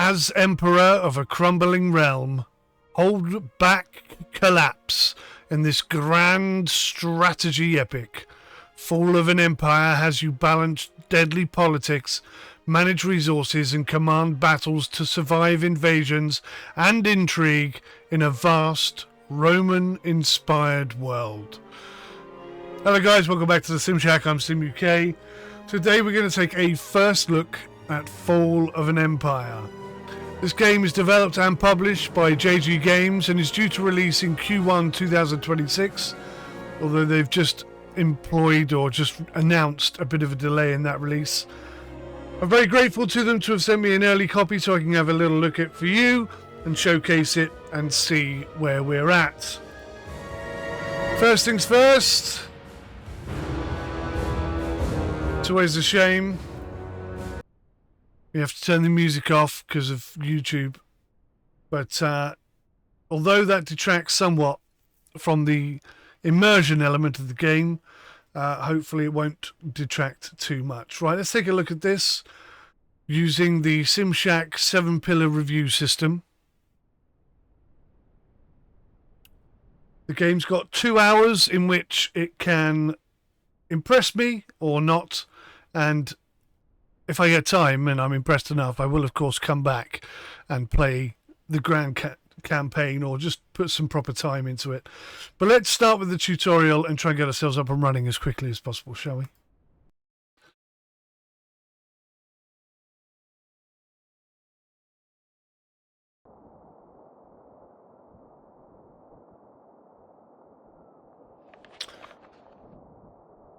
As emperor of a crumbling realm, hold back collapse in this grand strategy epic. Fall of an empire has you balance deadly politics, manage resources and command battles to survive invasions and intrigue in a vast Roman-inspired world. Hello guys, welcome back to the Sim Shack. I'm Sim UK. Today we're going to take a first look at Fall of an Empire. This game is developed and published by JG Games and is due to release in Q1 2026, although they've just employed or just announced a bit of a delay in that release. I'm very grateful to them to have sent me an early copy so I can have a little look at it for you and showcase it and see where we're at. First things first, it's always a shame you have to turn the music off because of YouTube, but although that detracts somewhat from the immersion element of the game, hopefully it won't detract too much. Right, let's take a look at this using the SimShack 7-pillar review system. The game's got 2 hours in which it can impress me or not, and if I get time and I'm impressed enough, I will of course come back and play the grand campaign or just put some proper time into it. But let's start with the tutorial and try and get ourselves up and running as quickly as possible, shall we?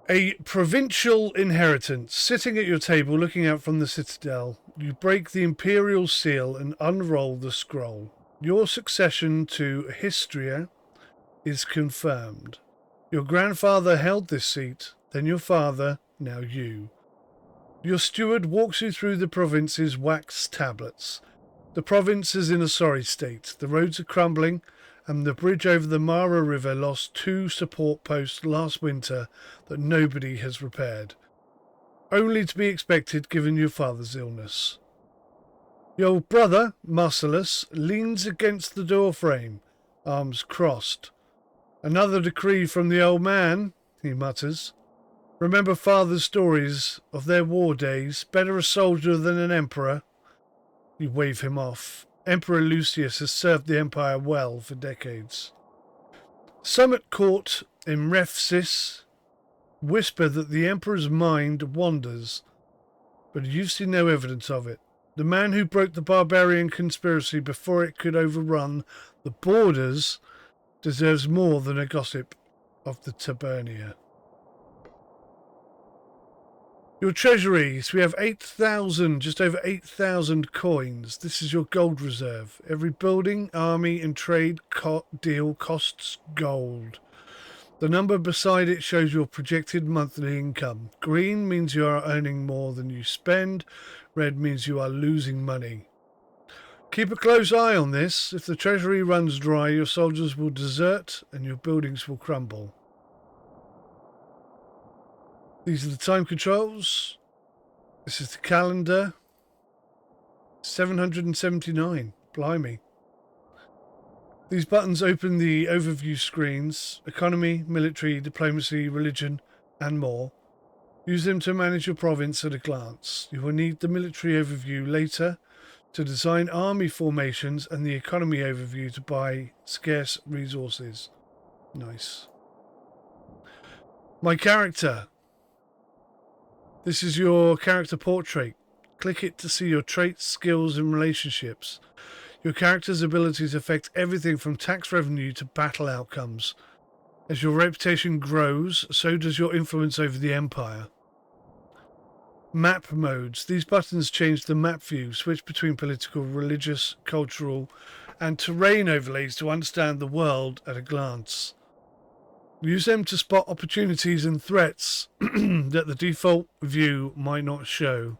A provincial inheritance. Sitting at your table looking out from the citadel, you break the imperial seal and unroll the scroll. Your succession to Histria is confirmed. Your grandfather held this seat, then your father, now you. Your steward walks you through the province's wax tablets. The province is in a sorry state. The roads are crumbling, and the bridge over the Mara River lost 2 support posts last winter that nobody has repaired. Only to be expected given your father's illness. Your brother, Marcellus, leans against the doorframe, arms crossed. Another decree from the old man, he mutters. Remember father's stories of their war days. Better a soldier than an emperor. You wave him off. Emperor Lucius has served the empire well for decades. Some at court in Refsis whisper that the emperor's mind wanders, but you've seen no evidence of it. The man who broke the barbarian conspiracy before it could overrun the borders deserves more than a gossip of the Tabernia. Your treasuries, we have 8,000, just over 8,000 coins. This is your gold reserve. Every building, army and trade deal costs gold. The number beside it shows your projected monthly income. Green means you are earning more than you spend. Red means you are losing money. Keep a close eye on this. If the treasury runs dry, your soldiers will desert and your buildings will crumble. These are the time controls. This is the calendar. 779. Blimey. These buttons open the overview screens. Economy, military, diplomacy, religion, and more. Use them to manage your province at a glance. You will need the military overview later to design army formations and the economy overview to buy scarce resources. Nice. My character. This is your character portrait. Click it to see your traits, skills, and relationships. Your character's abilities affect everything from tax revenue to battle outcomes. As your reputation grows, so does your influence over the empire. Map modes. These buttons change the map view, switch between political, religious, cultural, and terrain overlays to understand the world at a glance. Use them to spot opportunities and threats that the default view might not show.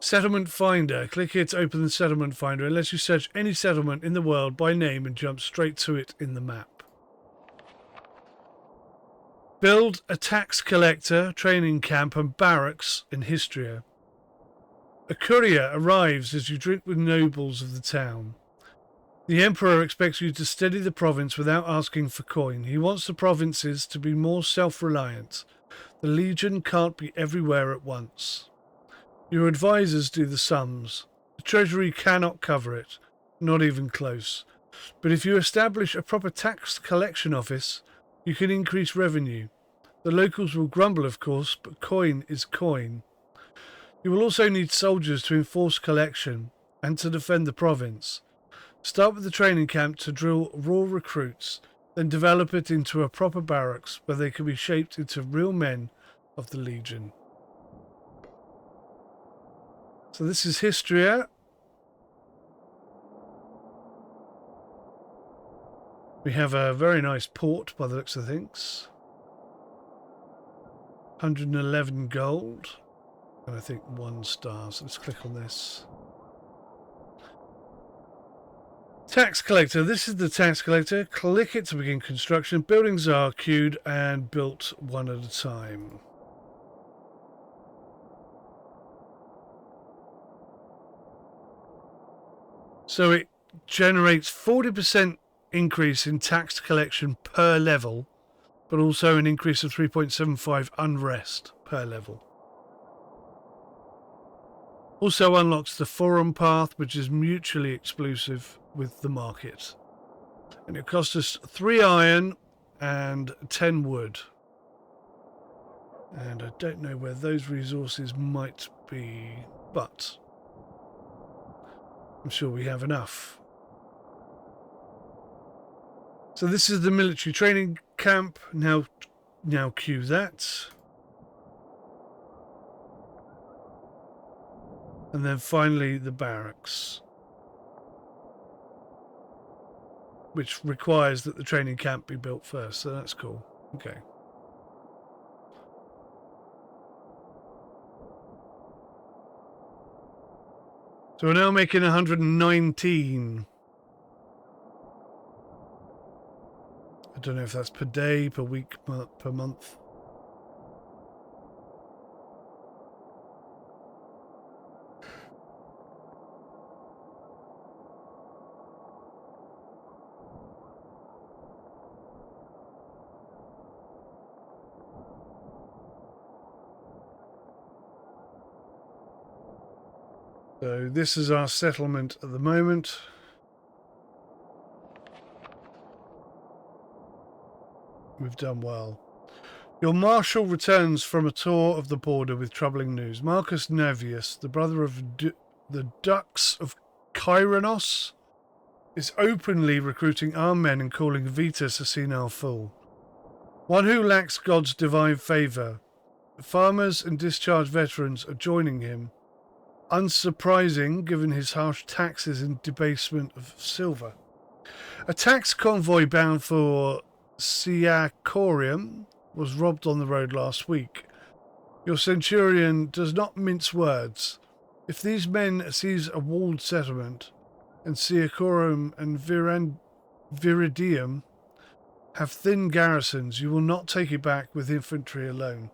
Settlement Finder. Click here to open the Settlement Finder. It lets you search any settlement in the world by name and jump straight to it in the map. Build a tax collector, training camp and barracks in Histria. A courier arrives as you drink with nobles of the town. The Emperor expects you to steady the province without asking for coin. He wants the provinces to be more self-reliant. The Legion can't be everywhere at once. Your advisors do the sums. The Treasury cannot cover it, not even close. But if you establish a proper tax collection office, you can increase revenue. The locals will grumble, of course, but coin is coin. You will also need soldiers to enforce collection and to defend the province. Start with the training camp to drill raw recruits, then develop it into a proper barracks where they can be shaped into real men of the Legion. So this is Histria. We have a very nice port by the looks of things. 111 gold. And I think 1 star. So let's click on this. Tax collector. This is the tax collector. Click it to begin construction. Buildings are queued and built one at a time. So it generates 40% increase in tax collection per level, but also an increase of 3.75 unrest per level. Also unlocks the forum path, which is mutually exclusive with the market. And it costs us 3 iron and 10 wood. And I don't know where those resources might be, but I'm sure we have enough. So this is the military training camp. Now queue that. And then finally the barracks, which requires that the training camp be built first. So that's cool. Okay. So we're now making 119. I don't know if that's per day, per week, per month. So this is our settlement at the moment. We've done well. Your marshal returns from a tour of the border with troubling news. Marcus Navius, the brother of the Dux of Kyranos, is openly recruiting armed men and calling Vetus a senile fool. One who lacks God's divine favour. Farmers and discharged veterans are joining him. Unsurprising, given his harsh taxes and debasement of silver. A tax convoy bound for Siacorium was robbed on the road last week. Your centurion does not mince words. If these men seize a walled settlement, and Siacorium and Viridium have thin garrisons, you will not take it back with infantry alone.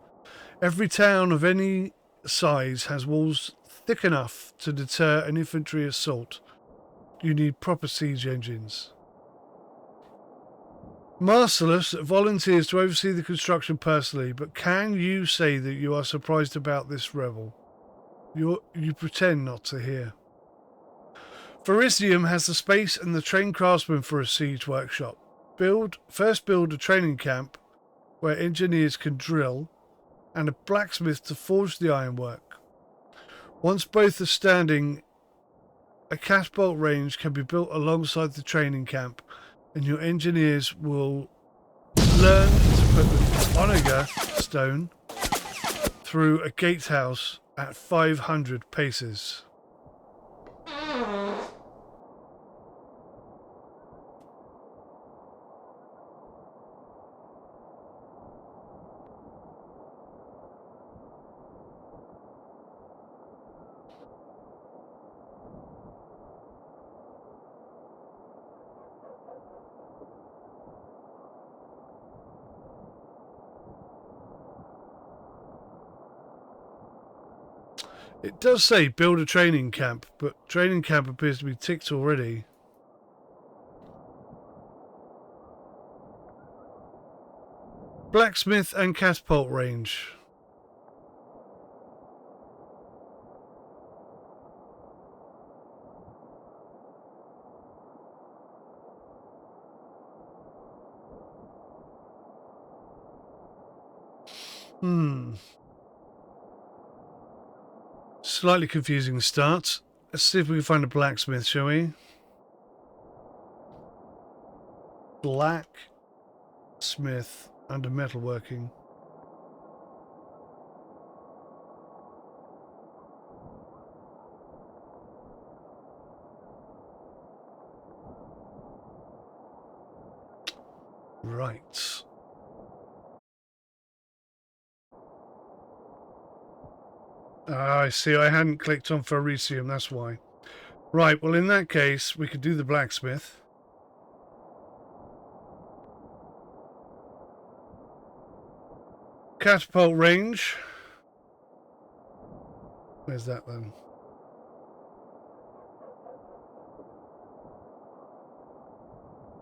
Every town of any size has walls thick enough to deter an infantry assault. You need proper siege engines. Marcellus volunteers to oversee the construction personally, but can you say that you are surprised about this rebel? You pretend not to hear. Farisium has the space and the trained craftsmen for a siege workshop. First build a training camp where engineers can drill, and a blacksmith to forge the ironwork. Once both are standing, a catapult range can be built alongside the training camp, and your engineers will learn to put the onager stone through a gatehouse at 500 paces. It does say build a training camp, but training camp appears to be ticked already. Blacksmith and catapult range. Slightly confusing start. Let's see if we can find a blacksmith, shall we? Blacksmith under metalworking. Right. I see. I hadn't clicked on Ferricium, that's why. Right, well in that case, we could do the blacksmith. Catapult range. Where's that then?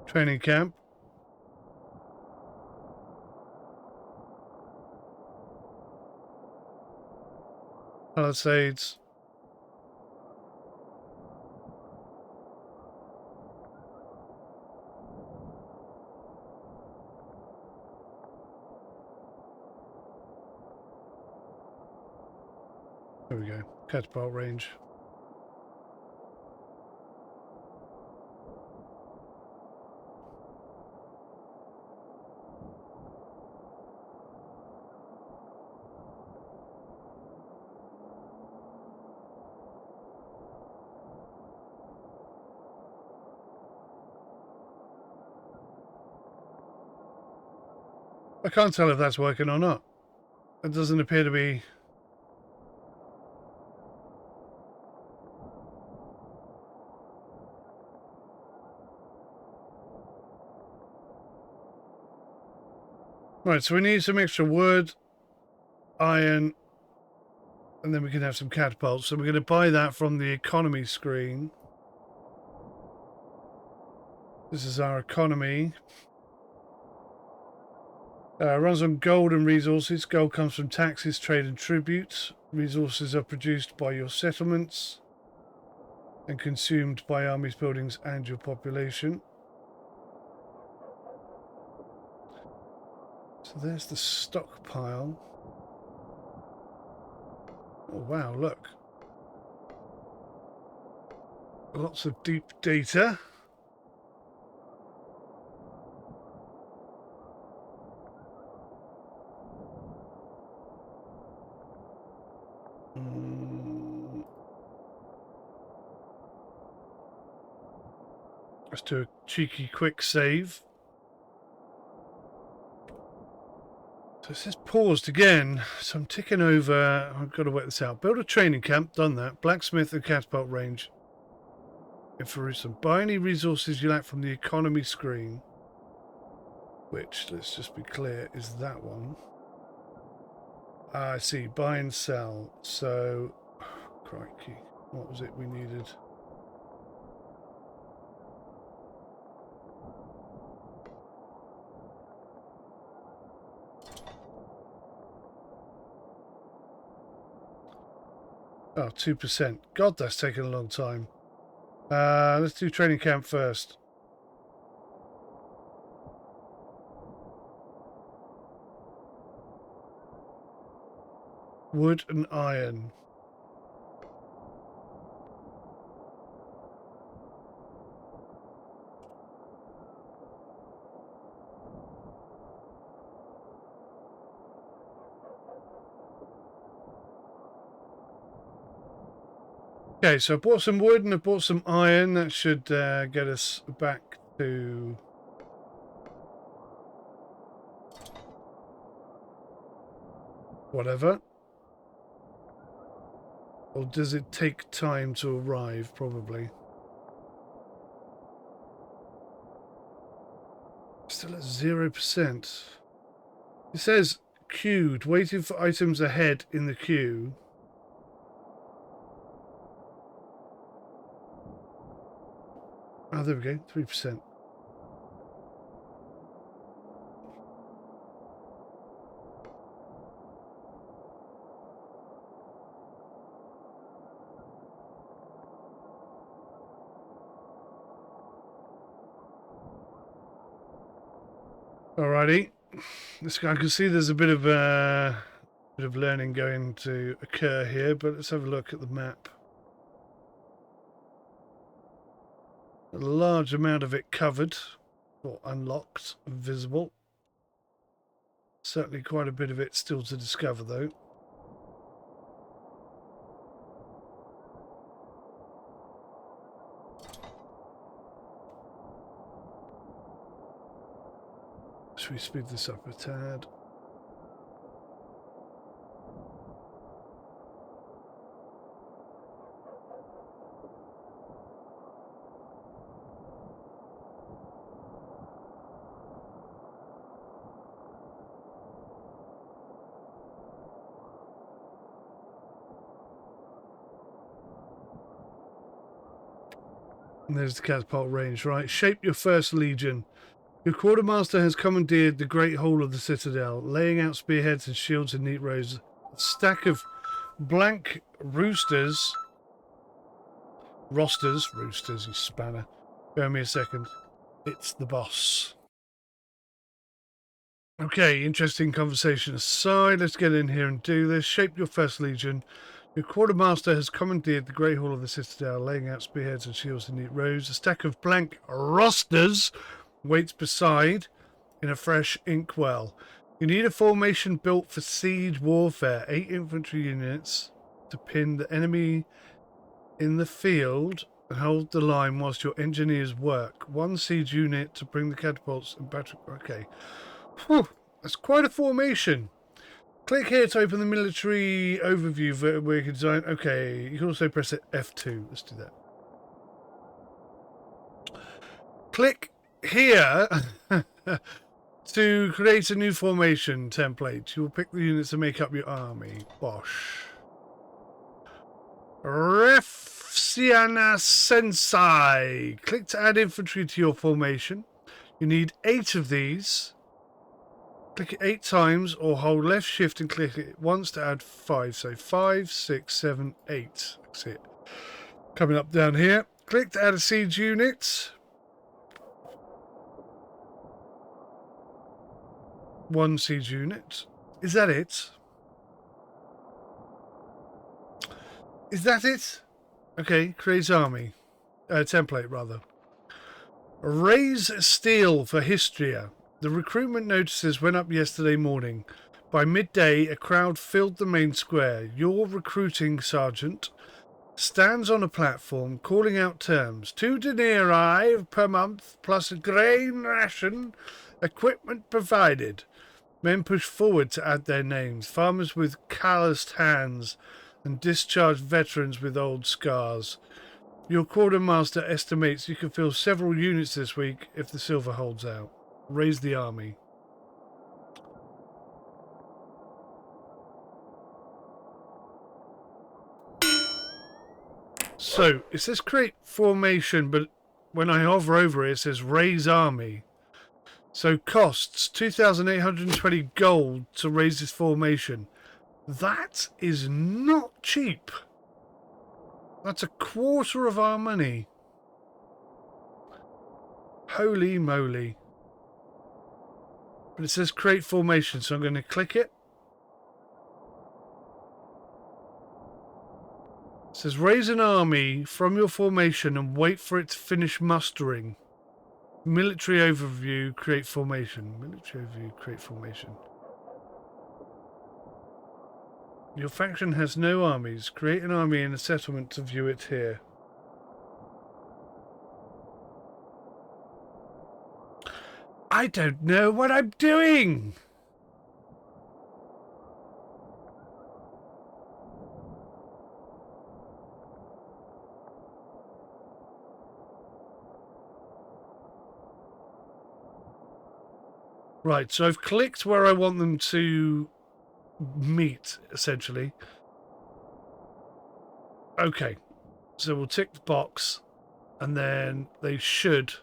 Training camp. Palisades. There we go. Catapult range. I can't tell if that's working or not. It doesn't appear to be. Right, so we need some extra wood, iron, and then we can have some catapults. So we're going to buy that from the economy screen. This is our economy. Runs on gold and resources. Gold comes from taxes, trade and tributes. Resources are produced by your settlements and consumed by armies, buildings and your population. So there's the stockpile. Oh wow, look. Lots of deep data. Let's do a cheeky quick save. So it says paused again, so I'm ticking over. I've got to work this out. Build a training camp, done that. Blacksmith and catapult range. Information. Buy any resources you lack from the economy screen. Which, let's just be clear, is that one. I see, buy and sell. So, crikey, what was it we needed? Oh, 2%. God, that's taken a long time. Let's do training camp first. Wood and iron. Okay, so I bought some wood and I bought some iron. That should get us back to... whatever. Or does it take time to arrive? Probably. Still at 0%. It says queued, waiting for items ahead in the queue. Oh, there we go, 3%. Alrighty, this guy, I can see there's a bit of learning going to occur here, but let's have a look at the map. A large amount of it covered, or unlocked, visible. Certainly quite a bit of it still to discover, though. Should we speed this up a tad? And there's the catapult range, right? Shape your first legion. Your quartermaster has commandeered the great hall of the citadel, laying out spearheads and shields in neat rows. A stack of blank roosters, you spanner. Bear me a second. It's the boss. Okay, interesting conversation aside, let's get in here and do this. Shape your first legion. Your quartermaster has commandeered the great hall of the citadel, laying out spearheads and shields in neat rows. A stack of blank rosters waits beside in a fresh inkwell. You need a formation built for siege warfare. 8 infantry units to pin the enemy in the field and hold the line whilst your engineers work. 1 siege unit to bring the catapults and battery. Okay. Whew, that's quite a formation. Click here to open the military overview where you can design. Okay, you can also press F2. Let's do that. Click here to create a new formation template. You will pick the units to make up your army. Bosh. Refsiana Sensei. Click to add infantry to your formation. You need 8 of these. Click it 8 times or hold left shift and click it once to add 5. So 5, 6, 7, 8. That's it. Coming up down here. Click to add a siege unit. 1 siege unit. Is that it? Is that it? Okay, create army. Template, rather. Raise steel for Histria. The recruitment notices went up yesterday morning. By midday, a crowd filled the main square. Your recruiting sergeant stands on a platform calling out terms. 2 denarii per month plus a grain ration. Equipment provided. Men push forward to add their names. Farmers with calloused hands and discharged veterans with old scars. Your quartermaster estimates you can fill several units this week if the silver holds out. Raise the army. So, it says create formation, but when I hover over it, it says raise army. So costs 2,820 gold to raise this formation. That is not cheap. That's a quarter of our money. Holy moly. But it says create formation, so I'm going to click it. It says raise an army from your formation and wait for it to finish mustering. Military overview, create formation. Military overview, create formation. Your faction has no armies. Create an army in a settlement to view it here. I don't know what I'm doing! Right, so I've clicked where I want them to meet, essentially. Okay, so we'll tick the box. And then they should.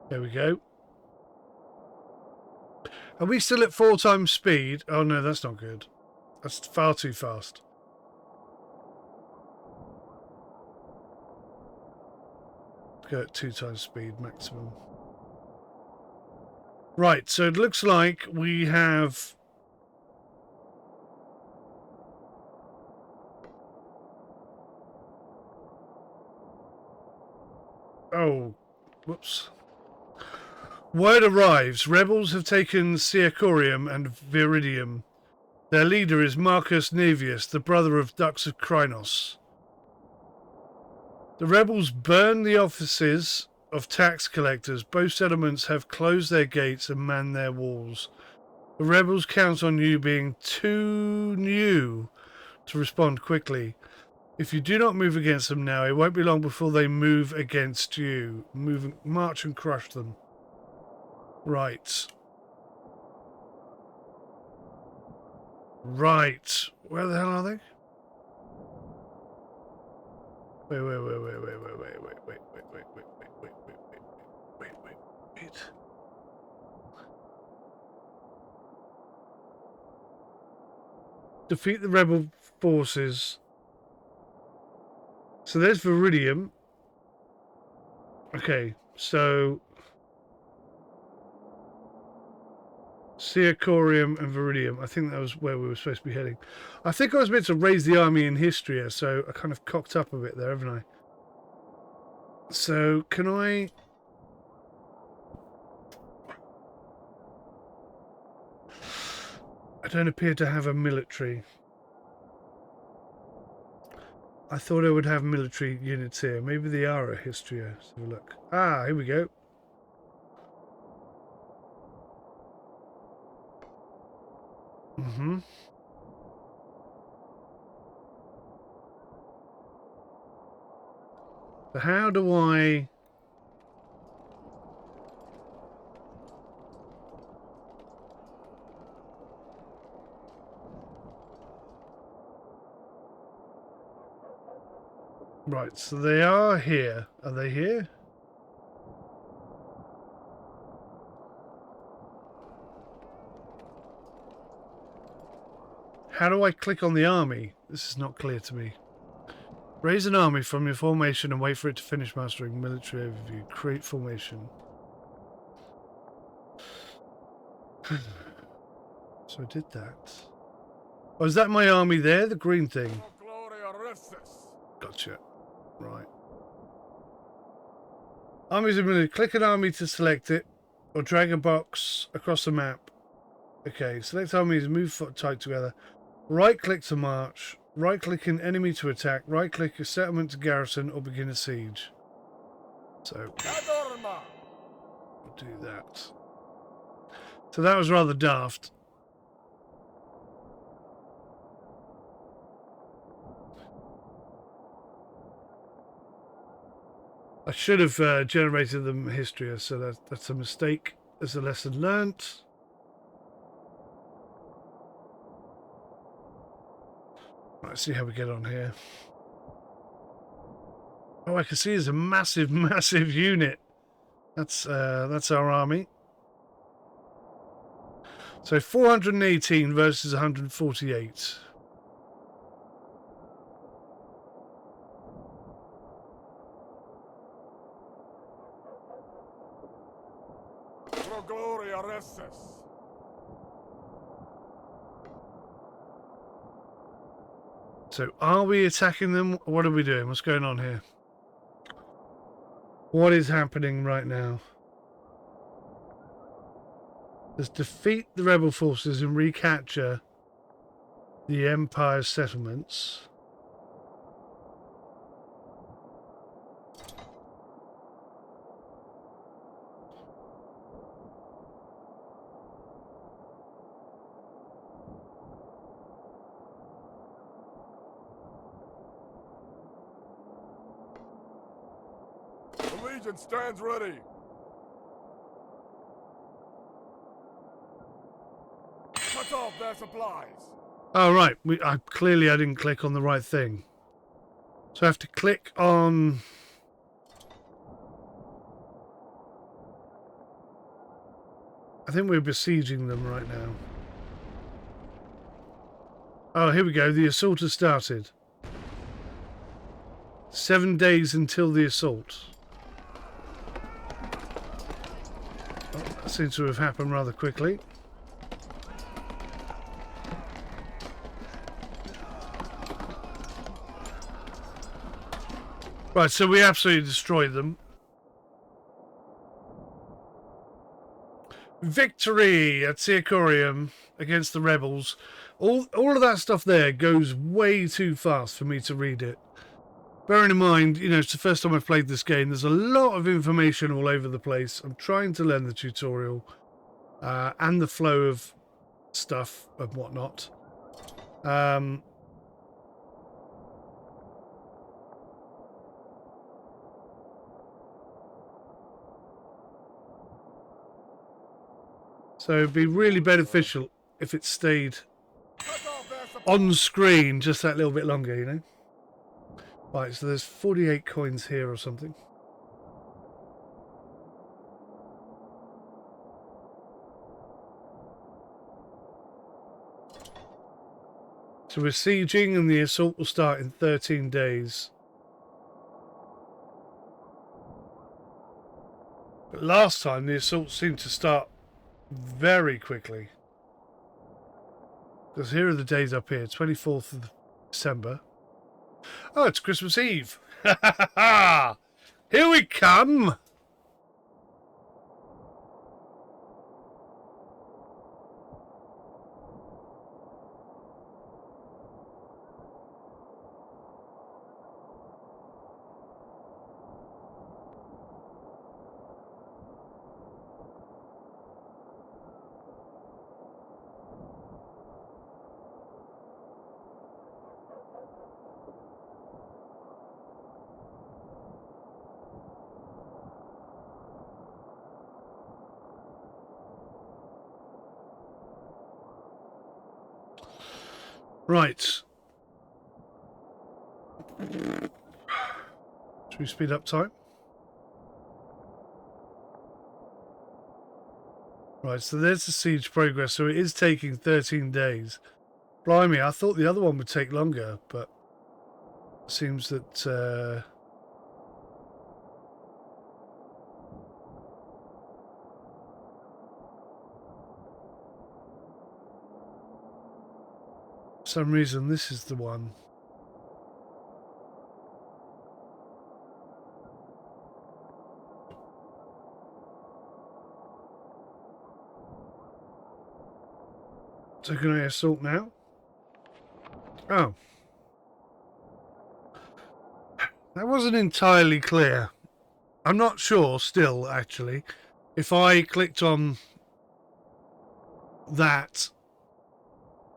There we go. Are we still at 4 times speed? Oh no, that's not good. That's far too fast. Go at 2 times speed maximum. Right, so it looks like we have... Oh, whoops. Word arrives. Rebels have taken Curator and Viridium. Their leader is Marcus Navius, the brother of Dux of Krynos. The rebels burn the offices of tax collectors. Both settlements have closed their gates and manned their walls. The rebels count on you being too new to respond quickly. If you do not move against them now, it won't be long before they move against you. March and crush them. Right. Right. Where the hell are they? Wait. Defeat the rebel forces. So there's Viridium. Okay, so Corium and Viridium. I think that was where we were supposed to be heading. I think I was meant to raise the army in Histria, so I kind of cocked up a bit there, haven't I? So can I... I don't appear to have a military. I thought I would have military units here. Maybe they are a Histria. Let's have a look. Ah, here we go. Mm-hmm. So how do I... Right, so they are here. Are they here? How do I click on the army? This is not clear to me. Raise an army from your formation and wait for it to finish mastering. Military overview. Create formation. So I did that. Oh, is that my army there? The green thing. Gotcha. Right. Armies ability. Click an army to select it, or drag a box across the map. Okay, select armies, move tight together. Right click to march. Right click an enemy to attack. Right click a settlement to garrison or begin a siege. So we'll do that. So that was rather daft. I should have generated them history, so that's a mistake. There's a lesson learnt. Let's see how we get on here. Oh, I can see there's a massive, massive unit. That's our army. So 418 versus 148. So are we attacking them? What are we doing? What's going on here? What is happening right now? Let's defeat the rebel forces and recapture the Empire's settlements. The Legion stands ready. Cut off their supplies. Oh, right. Clearly I didn't click on the right thing. So I have to click on... I think we're besieging them right now. Oh, here we go. The assault has started. 7 days until the assault. Oh, that seems to have happened rather quickly. Right, so we absolutely destroyed them. Victory at Curator against the rebels. All of that stuff there goes way too fast for me to read it. Bearing in mind, you know, it's the first time I've played this game. There's a lot of information all over the place. I'm trying to learn the tutorial and the flow of stuff and whatnot. So it'd be really beneficial if it stayed on screen just that little bit longer, you know? Right, so there's 48 coins here or something. So we're sieging and the assault will start in 13 days. But last time the assault seemed to start very quickly. Because here are the days up here, 24th of December. Oh, it's Christmas Eve. Ha ha ha! Here we come! Right. Should we speed up time? Right, so there's the siege progress. So it is taking 13 days. Blimey, I thought the other one would take longer, but it seems that... for some reason, this is the one. So can I assault now? Oh. That wasn't entirely clear. I'm not sure still, actually, if I clicked on that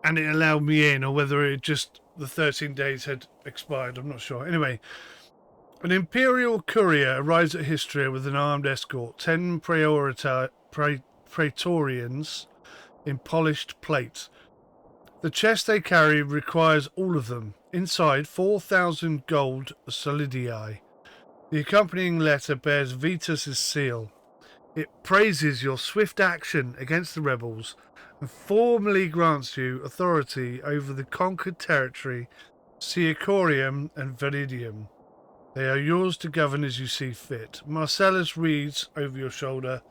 and it allowed me in, or whether it just the 13 days had expired. I'm not sure. Anyway, an Imperial courier arrives at Histria with an armed escort, 10 Praetorians in polished plate. The chest they carry requires all of them. Inside, 4,000 gold solidii. The accompanying letter bears Vitus's seal. It praises your swift action against the rebels and formally grants you authority over the conquered territory, Curium and Viridium. They are yours to govern as you see fit. Marcellus reads over your shoulder.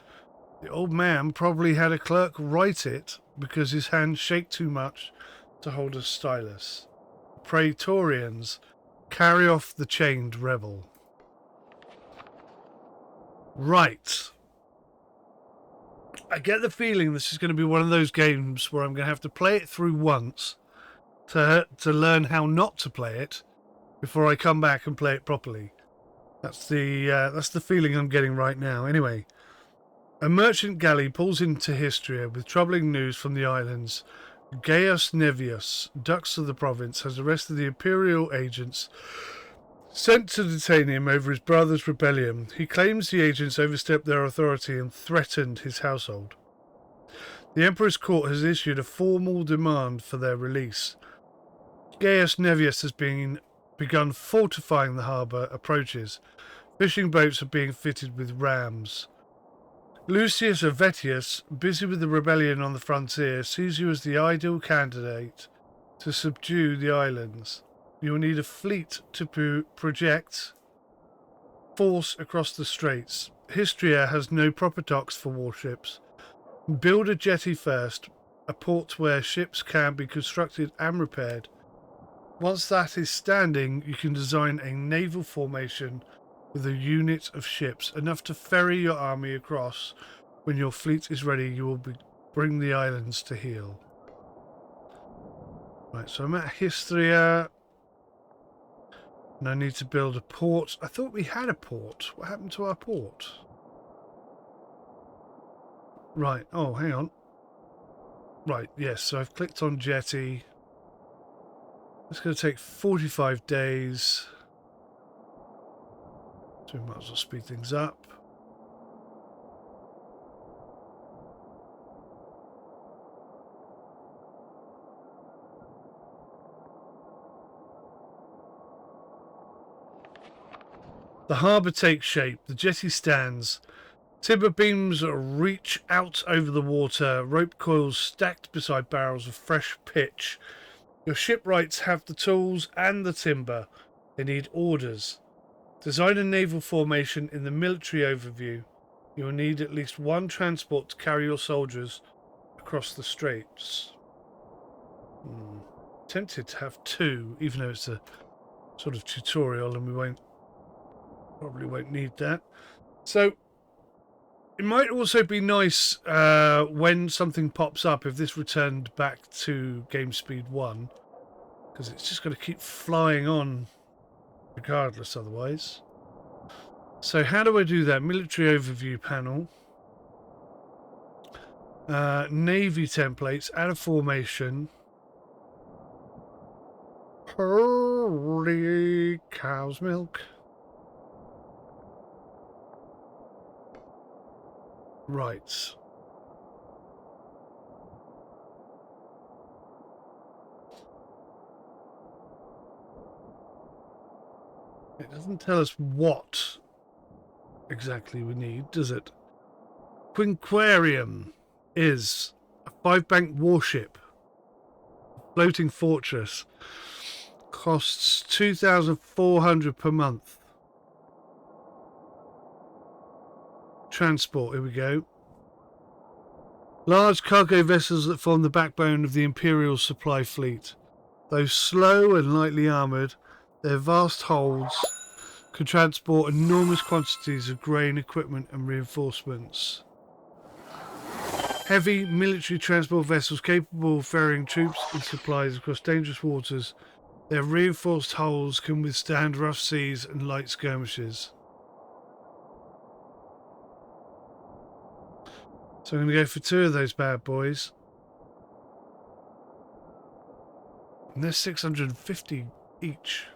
The old man probably had a clerk write it because his hands shake too much to hold a stylus. Praetorians, carry off the chained rebel. Right. I get the feeling this is going to be one of those games where I'm going to have to play it through once to learn how not to play it before I come back and play it properly. That's the feeling I'm getting right now. Anyway, a merchant galley pulls into Histria with troubling news from the islands. Gaius Nevius, dux of the province, has arrested the imperial agents sent to detain him over his brother's rebellion. He claims the agents overstepped their authority and threatened his household. The Emperor's court has issued a formal demand for their release. Gaius Nevius has begun fortifying the harbour approaches. Fishing boats are being fitted with rams. Lucius Avetius, busy with the rebellion on the frontier, sees you as the ideal candidate to subdue the islands. You will need a fleet to project force across the straits. Histria has no proper docks for warships. Build a jetty first, a port where ships can be constructed and repaired. Once that is standing, you can design a naval formation with a unit of ships, enough to ferry your army across. When your fleet is ready, you will bring the islands to heel. Right, so I'm at Histria, and I need to build a port. I thought we had a port. What happened to our port? Right, oh, hang on. Right, yes, so I've clicked on jetty. It's going to take 45 days. So we might as well speed things up. The harbour takes shape. The jetty stands. Timber beams reach out over the water. Rope coils stacked beside barrels of fresh pitch. Your shipwrights have the tools and the timber. They need orders. Design a naval formation in the military overview. You will need at least one transport to carry your soldiers across the straits. Tempted to have two, even though it's a sort of tutorial and we probably won't need that. So it might also be nice when something pops up, if this returned back to game speed 1, because it's just going to keep flying on regardless otherwise. So how do I do that? Military overview panel. Navy templates. Add a formation. Holy cow's milk. Right. It doesn't tell us what exactly we need, does it? Quinquarium is a 5-bank warship. Floating fortress. Costs 2,400 per month. Transport, here we go. Large cargo vessels that form the backbone of the Imperial supply fleet. Though slow and lightly armoured, their vast holds can transport enormous quantities of grain, equipment and reinforcements. Heavy military transport vessels capable of ferrying troops and supplies across dangerous waters. Their reinforced hulls can withstand rough seas and light skirmishes. So I'm going to go for 2 of those bad boys. And they're 650 each.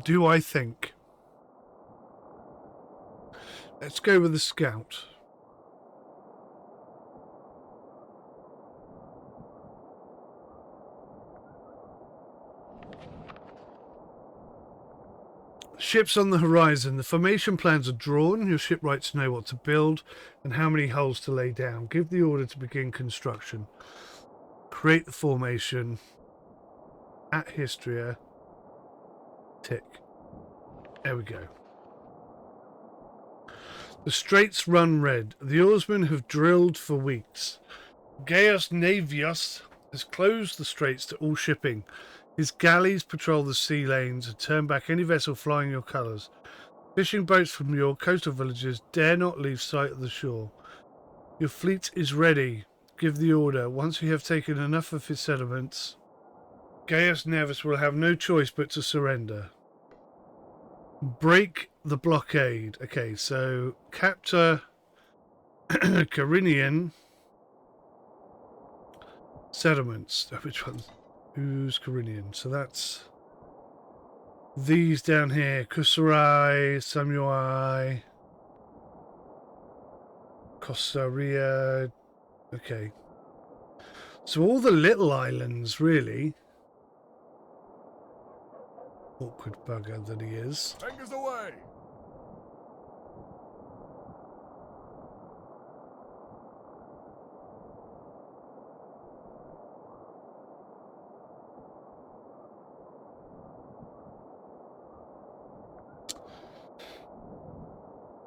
Do I think? Let's go with the scout. Ships on the horizon. The formation plans are drawn. Your shipwrights know what to build and how many hulls to lay down. Give the order to begin construction. Create the formation. At Histria. Tick. There we go. The straits run red. The oarsmen have drilled for weeks. Gaius Navius has closed the straits to all shipping. His galleys patrol the sea lanes and turn back any vessel flying your colours. Fishing boats from your coastal villages dare not leave sight of the shore. Your fleet is ready. Give the order. Once we have taken enough of his settlements, Gaius Nevis will have no choice but to surrender. Break the blockade. Okay, so capture Carinian settlements. Which ones? Who's Carinian? So that's these down here. Kusarai, Samurai, Costa Ria. Okay. So all the little islands, really. Awkward bugger that he is. Fingers away.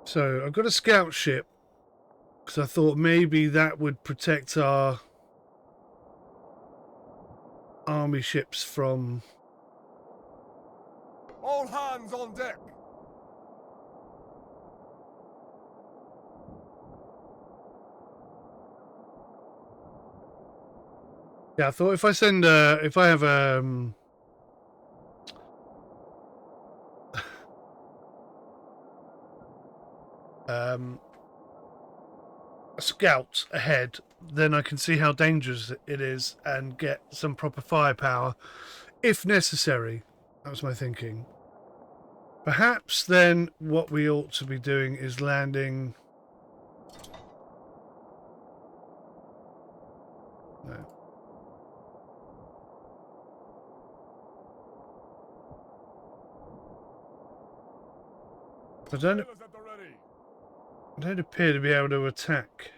So I've got a scout ship because I thought maybe that would protect our army ships from... All hands on deck. Yeah, I thought if I send if I have a scout ahead, then I can see how dangerous it is and get some proper firepower if necessary. That was my thinking. Perhaps then what we ought to be doing is landing... No. I Sailors at the ready. don't appear to be able to attack.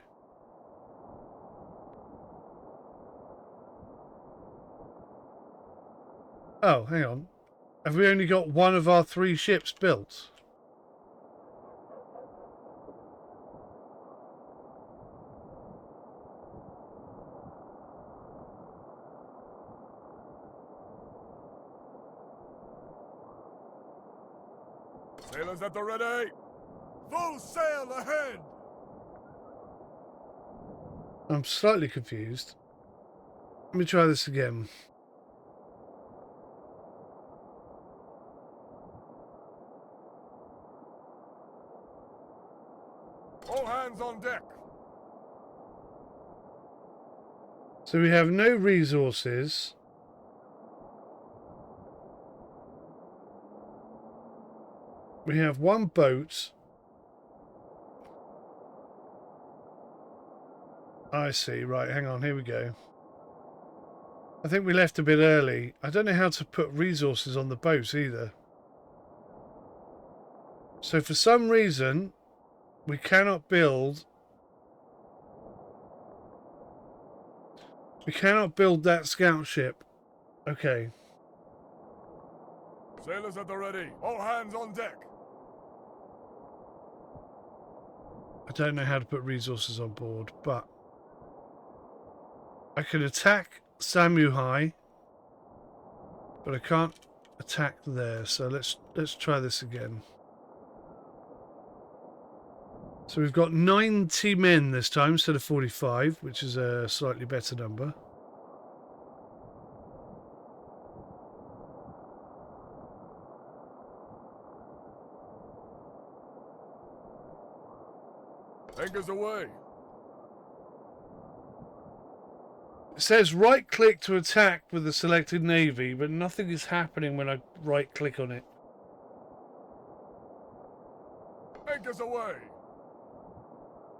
Oh, hang on. Have we only got one of our 3 ships built? Sailors at the ready. Full sail ahead. I'm slightly confused. Let me try this again. All hands on deck. So we have no resources. We have 1 boat. I see. Right, hang on. Here we go. I think we left a bit early. I don't know how to put resources on the boat either. So for some reason, we cannot build... We cannot build that scout ship. Okay. Sailors at the ready. All hands on deck. I don't know how to put resources on board, but I can attack Samurai, but I can't attack there. So let's try this again. So we've got 90 men this time instead of 45, which is a slightly better number. Anchors away. It says right click to attack with the selected navy, but nothing is happening when I right click on it. Anchors away.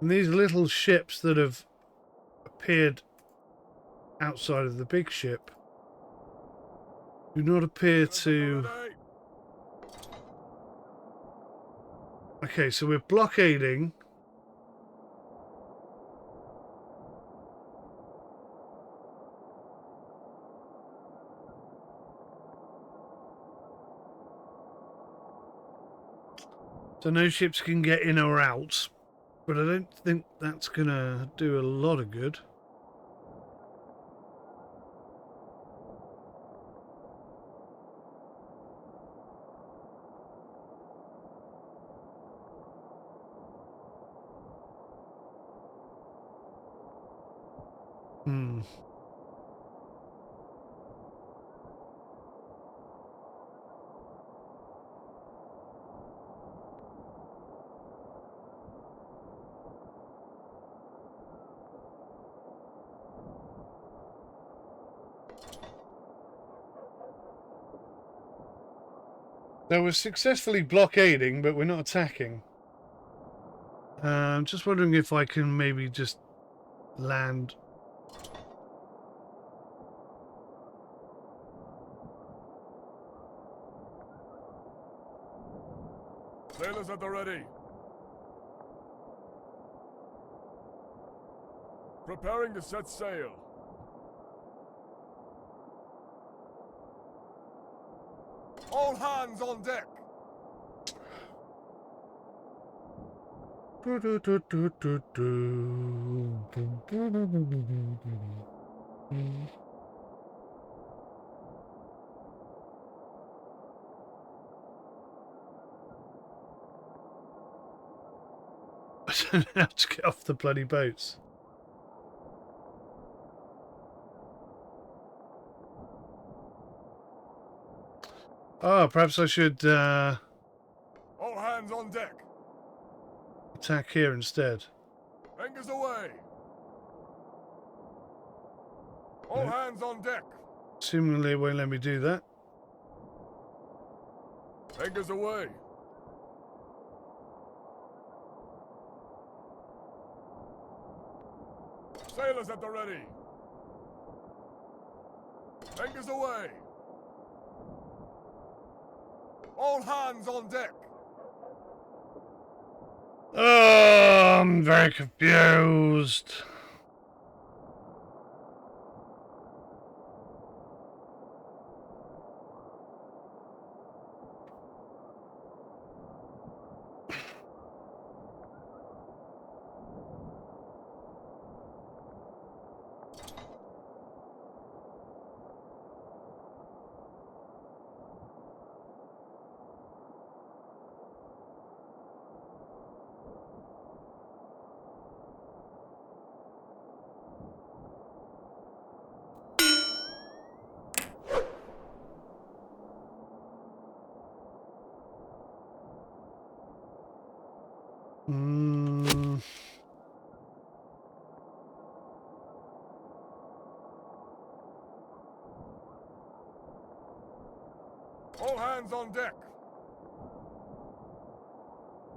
And these little ships that have appeared outside of the big ship do not appear to... Okay, so we're blockading. So no ships can get in or out, but I don't think that's going to do a lot of good. So we're successfully blockading, but we're not attacking. I'm just wondering if I can maybe just land. Sailors at the ready. Preparing to set sail. All hands on deck. I don't know how to get off the bloody boats. Oh, perhaps I should All hands on deck. attack here instead. Anchors away. All hands on deck. Seemingly it won't let me do that. Anchors away. Sailors at the ready. Anchors away. All hands on deck. Oh, I'm very confused. All hands on deck.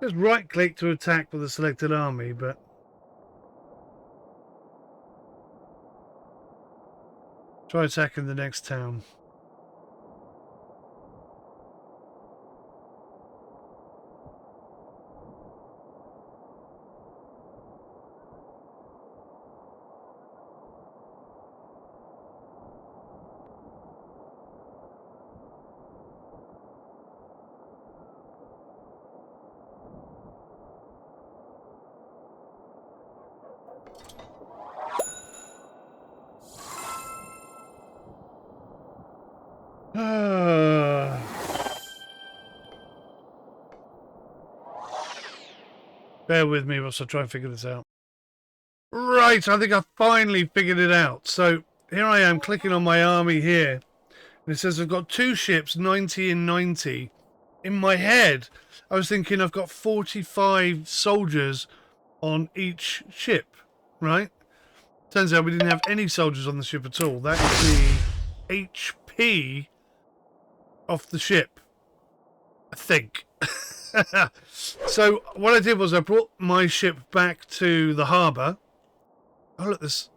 Just right click to attack with the selected army, but try attacking the next town. Bear with me whilst I try and figure this out. Right, I think I finally figured it out. So here I am clicking on my army here. And it says I've got 2 ships, 90 and 90. In my head, I was thinking I've got 45 soldiers on each ship, right? Turns out we didn't have any soldiers on the ship at all. That is the HP off the ship, I think. So what I did was I brought my ship back to the harbour. Oh, look, this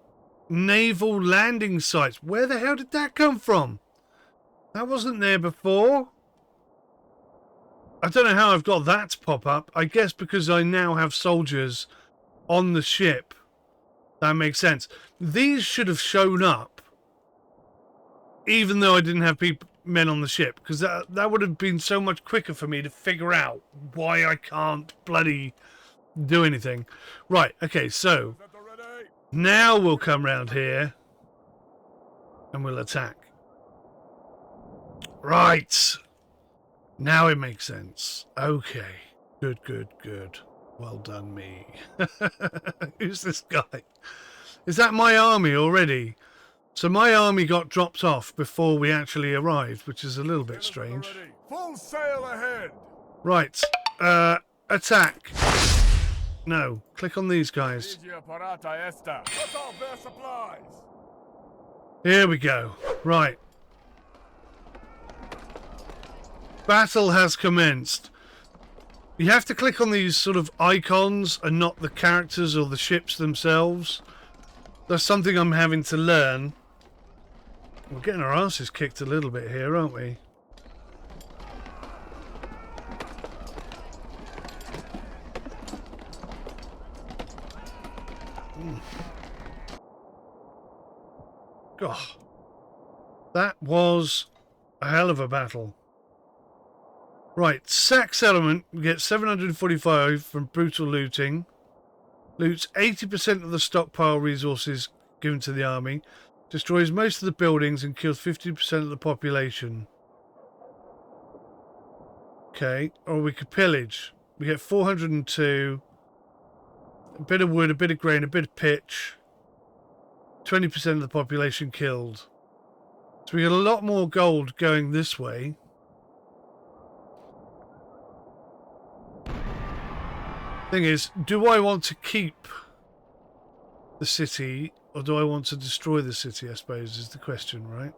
naval landing sites. Where the hell did that come from? That wasn't there before. I don't know how I've got that to pop up. I guess because I now have soldiers on the ship. That makes sense. These should have shown up even though I didn't have men on the ship, because that would have been so much quicker for me to figure out why I can't bloody do anything. Right, okay, so now we'll come round here and we'll attack. Right. Now it makes sense. Okay. Good, good, good. Well done, me. Who's this guy? Is that my army already? So my army got dropped off before we actually arrived, which is a little bit strange. Full sail ahead. Right. Attack. No. Click on these guys. Cut off their supplies. Here we go. Right. Battle has commenced. You have to click on these sort of icons and not the characters or the ships themselves. That's something I'm having to learn. We're getting our asses kicked a little bit here, aren't we? God. That was a hell of a battle. Right, Sax Element, we get 745 from brutal looting. Loots 80% of the stockpile resources given to the army. Destroys most of the buildings and kills 50% of the population. Okay, or we could pillage. We get 402. A bit of wood, a bit of grain, a bit of pitch. 20% of the population killed. So we get a lot more gold going this way. Thing is, do I want to keep the city or do I want to destroy the city, I suppose, is the question, right?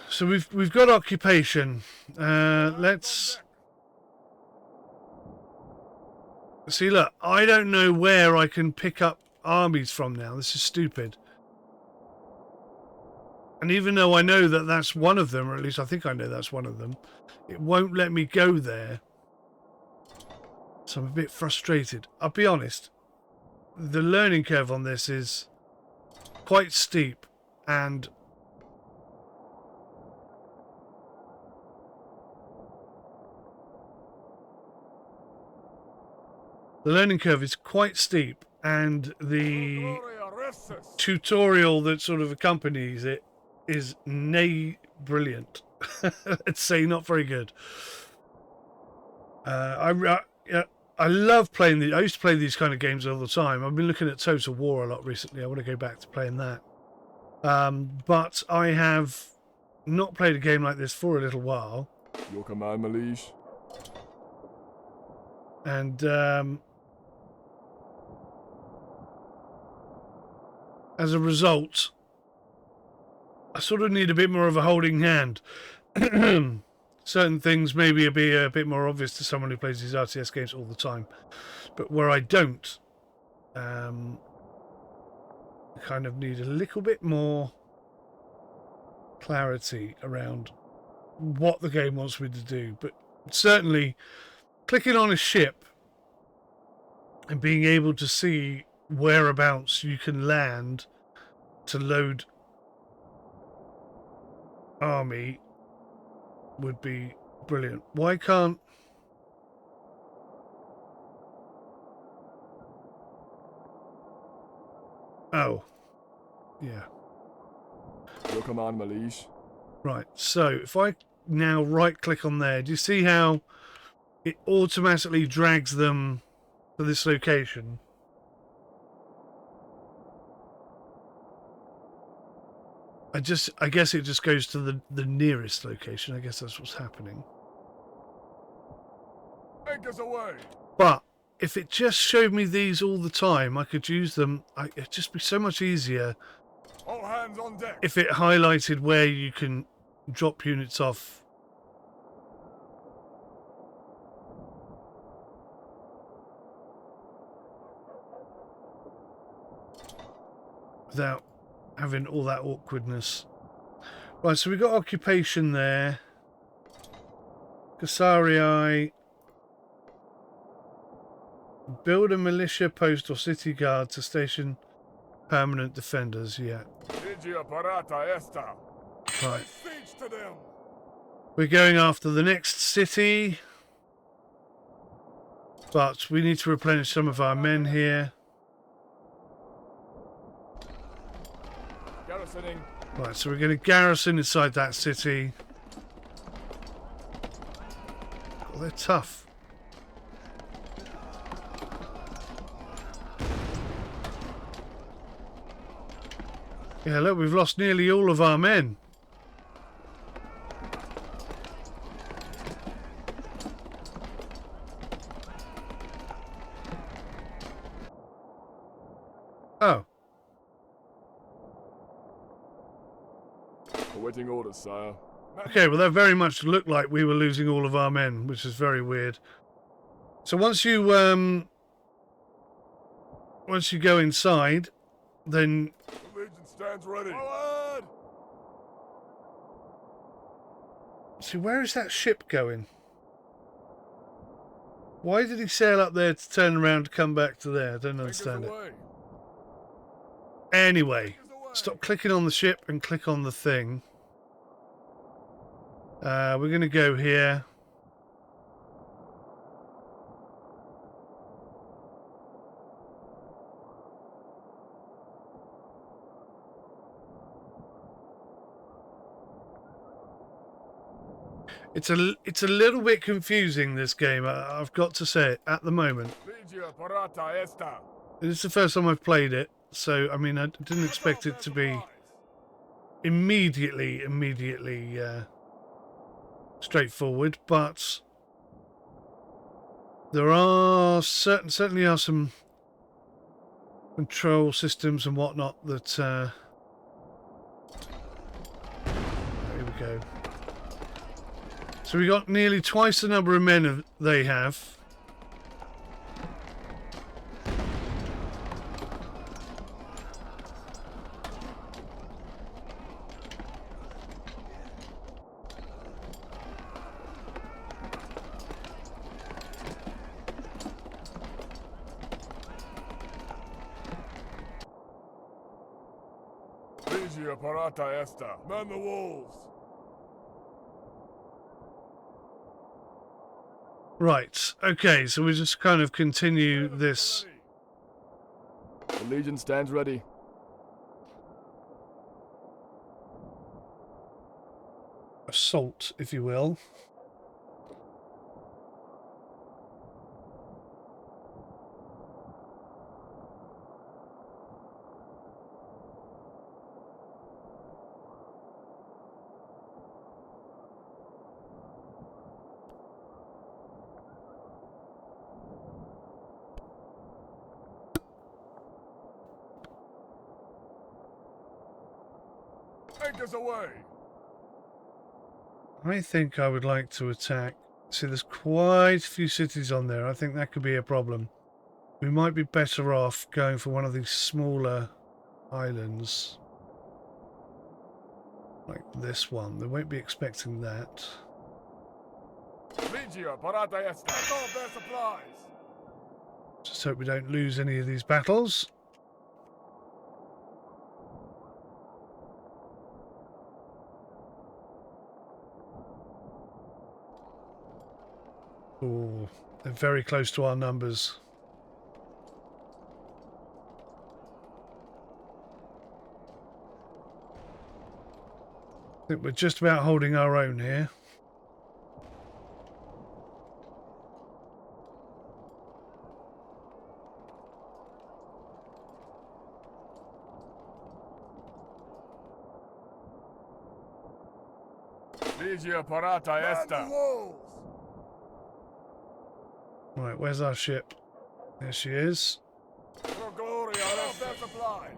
So we've got occupation. Let's see. Look, I don't know where I can pick up armies from now. This is stupid. And even though I know that that's one of them, or at least I think I know that's one of them, it won't let me go there. So I'm a bit frustrated. I'll be honest. The learning curve on this is quite steep, and the tutorial that sort of accompanies it is nay brilliant. Let's say not very good. I love playing I used to play these kind of games all the time. I've been looking at Total War a lot recently. I want to go back to playing that. But I have not played a game like this for a little while. Your command, my liege. And as a result, I sort of need a bit more of a holding hand. Certain things maybe be a bit more obvious to someone who plays these RTS games all the time. But where I don't, I kind of need a little bit more clarity around what the game wants me to do. But certainly, clicking on a ship and being able to see whereabouts you can land to load army would be brilliant. Why can't... Oh. Yeah. Your command, my liege. Right, so if I now right-click on there, do you see how it automatically drags them to this location? I guess it just goes to the nearest location. I guess that's what's happening. Anchors away. But if it just showed me these all the time, I could use them. It'd just be so much easier. All hands on deck. If it highlighted where you can drop units off. Without having all that awkwardness. Right, so we've got occupation there. Casarii. Build a militia post or city guard to station permanent defenders, yeah. Right. We're going after the next city. But we need to replenish some of our men here. Garrisoning. Right, so we're going to garrison inside that city. Oh, they're tough. Yeah, look, we've lost nearly all of our men. Oh. Awaiting orders, sire. Okay, well that very much looked like we were losing all of our men, which is very weird. So once you go inside, then The Legion stands ready. Forward! see, where is that ship going? Why did he sail up there to turn around to come back to there? I don't understand it. Anyway, stop clicking on the ship and click on the thing. We're going to go here. It's a little bit confusing, this game, I've got to say it, at the moment. It's the first time I've played it, so, I mean, I didn't expect it to be immediately straightforward, but there are certainly are some control systems and whatnot that, here we go. So we got nearly twice the number of men they have. Man the walls. Right, okay, so we just kind of continue this. The Legion stands ready. Assault, if you will. Anchors away. I think I would like to attack. See, there's quite a few cities on there. I think that could be a problem. We might be better off going for one of these smaller islands. Like this one. They won't be expecting that. Legio, parata esta. All of their supplies. Just hope we don't lose any of these battles. Oh, they're very close to our numbers. I think we're just about holding our own here. Legio, parata esta. Right, where's our ship? There she is. For glory, all of their supplies.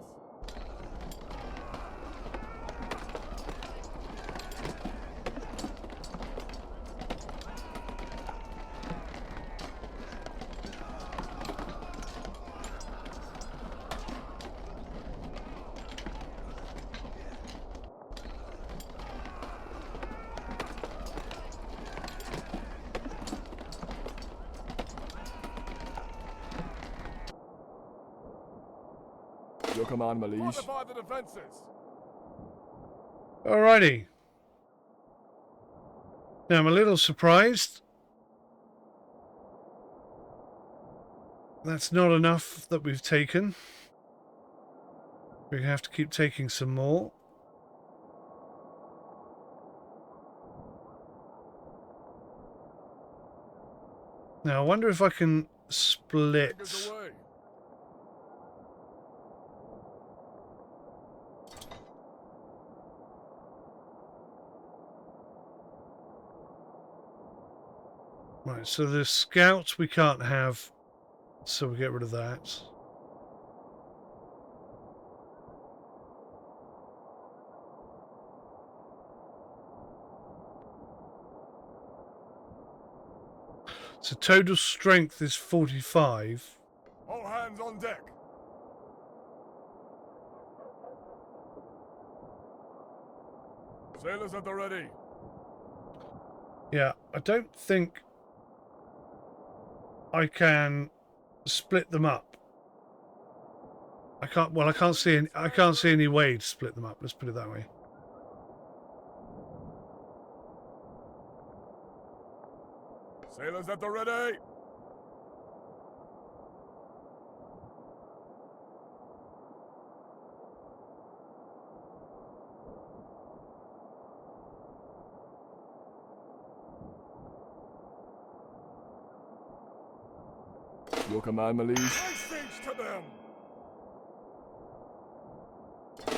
Your command, Malish. Fortify the defenses. Alrighty. Now I'm a little surprised. That's not enough that we've taken. We have to keep taking some more. Now I wonder if I can split. Right, so the scouts we can't have, so we get rid of that. So total strength is 45. All hands on deck. Sailors at the ready. Yeah, I don't think I can split them up. I can't. Well, I can't see any way to split them up. Let's put it that way. Sailors at the ready. Your command, my liege. Ice siege to them.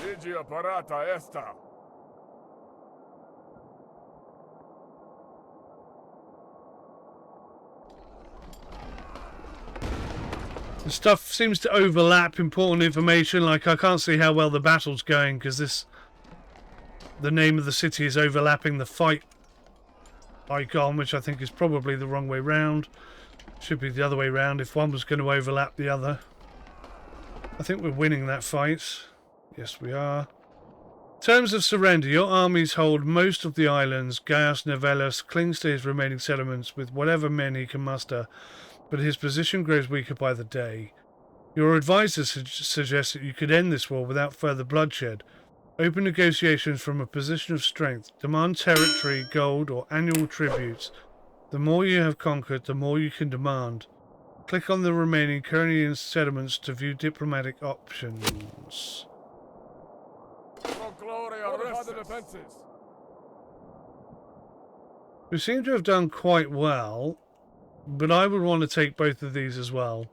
Ligia parata esta. The stuff seems to overlap important information. Like, I can't see how well the battle's going because the name of the city is overlapping the fight icon, which I think is probably the wrong way round. Should be the other way round if one was going to overlap the other. I think we're winning that fight. Yes, we are. Terms of surrender. Your armies hold most of the islands. Gaius Novellis clings to his remaining settlements with whatever men he can muster, but his position grows weaker by the day. Your advisor suggests that you could end this war without further bloodshed. Open negotiations from a position of strength. Demand territory, gold, or annual tributes. The more you have conquered, the more you can demand. Click on the remaining Curian settlements to view diplomatic options. We seem to have done quite well, but I would want to take both of these as well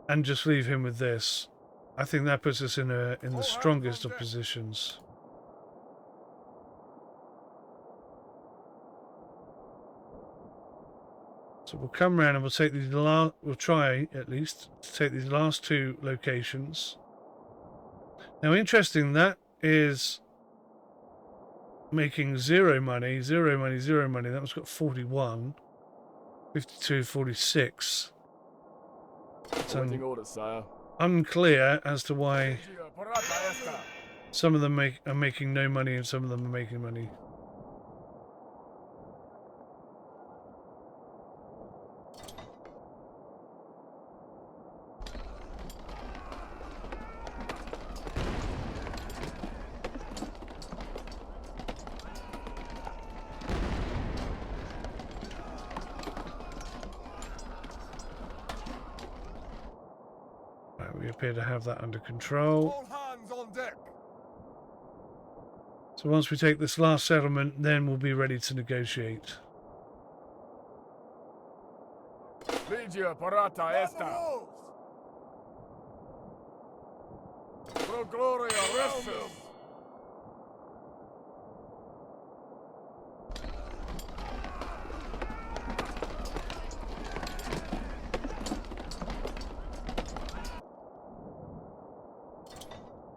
and just leave him with this. I think that puts us in the strongest of positions. So we'll come around and we'll take these we'll try at least to take these last two locations. Now, interesting, that is making zero money. That one's got 41, 52, 46. It's unclear as to why some of them are making no money and some of them are making money. We appear to have that under control. All hands on deck. So once we take this last settlement, then we'll be ready to negotiate. Ligia parata esta. Pro gloria restus.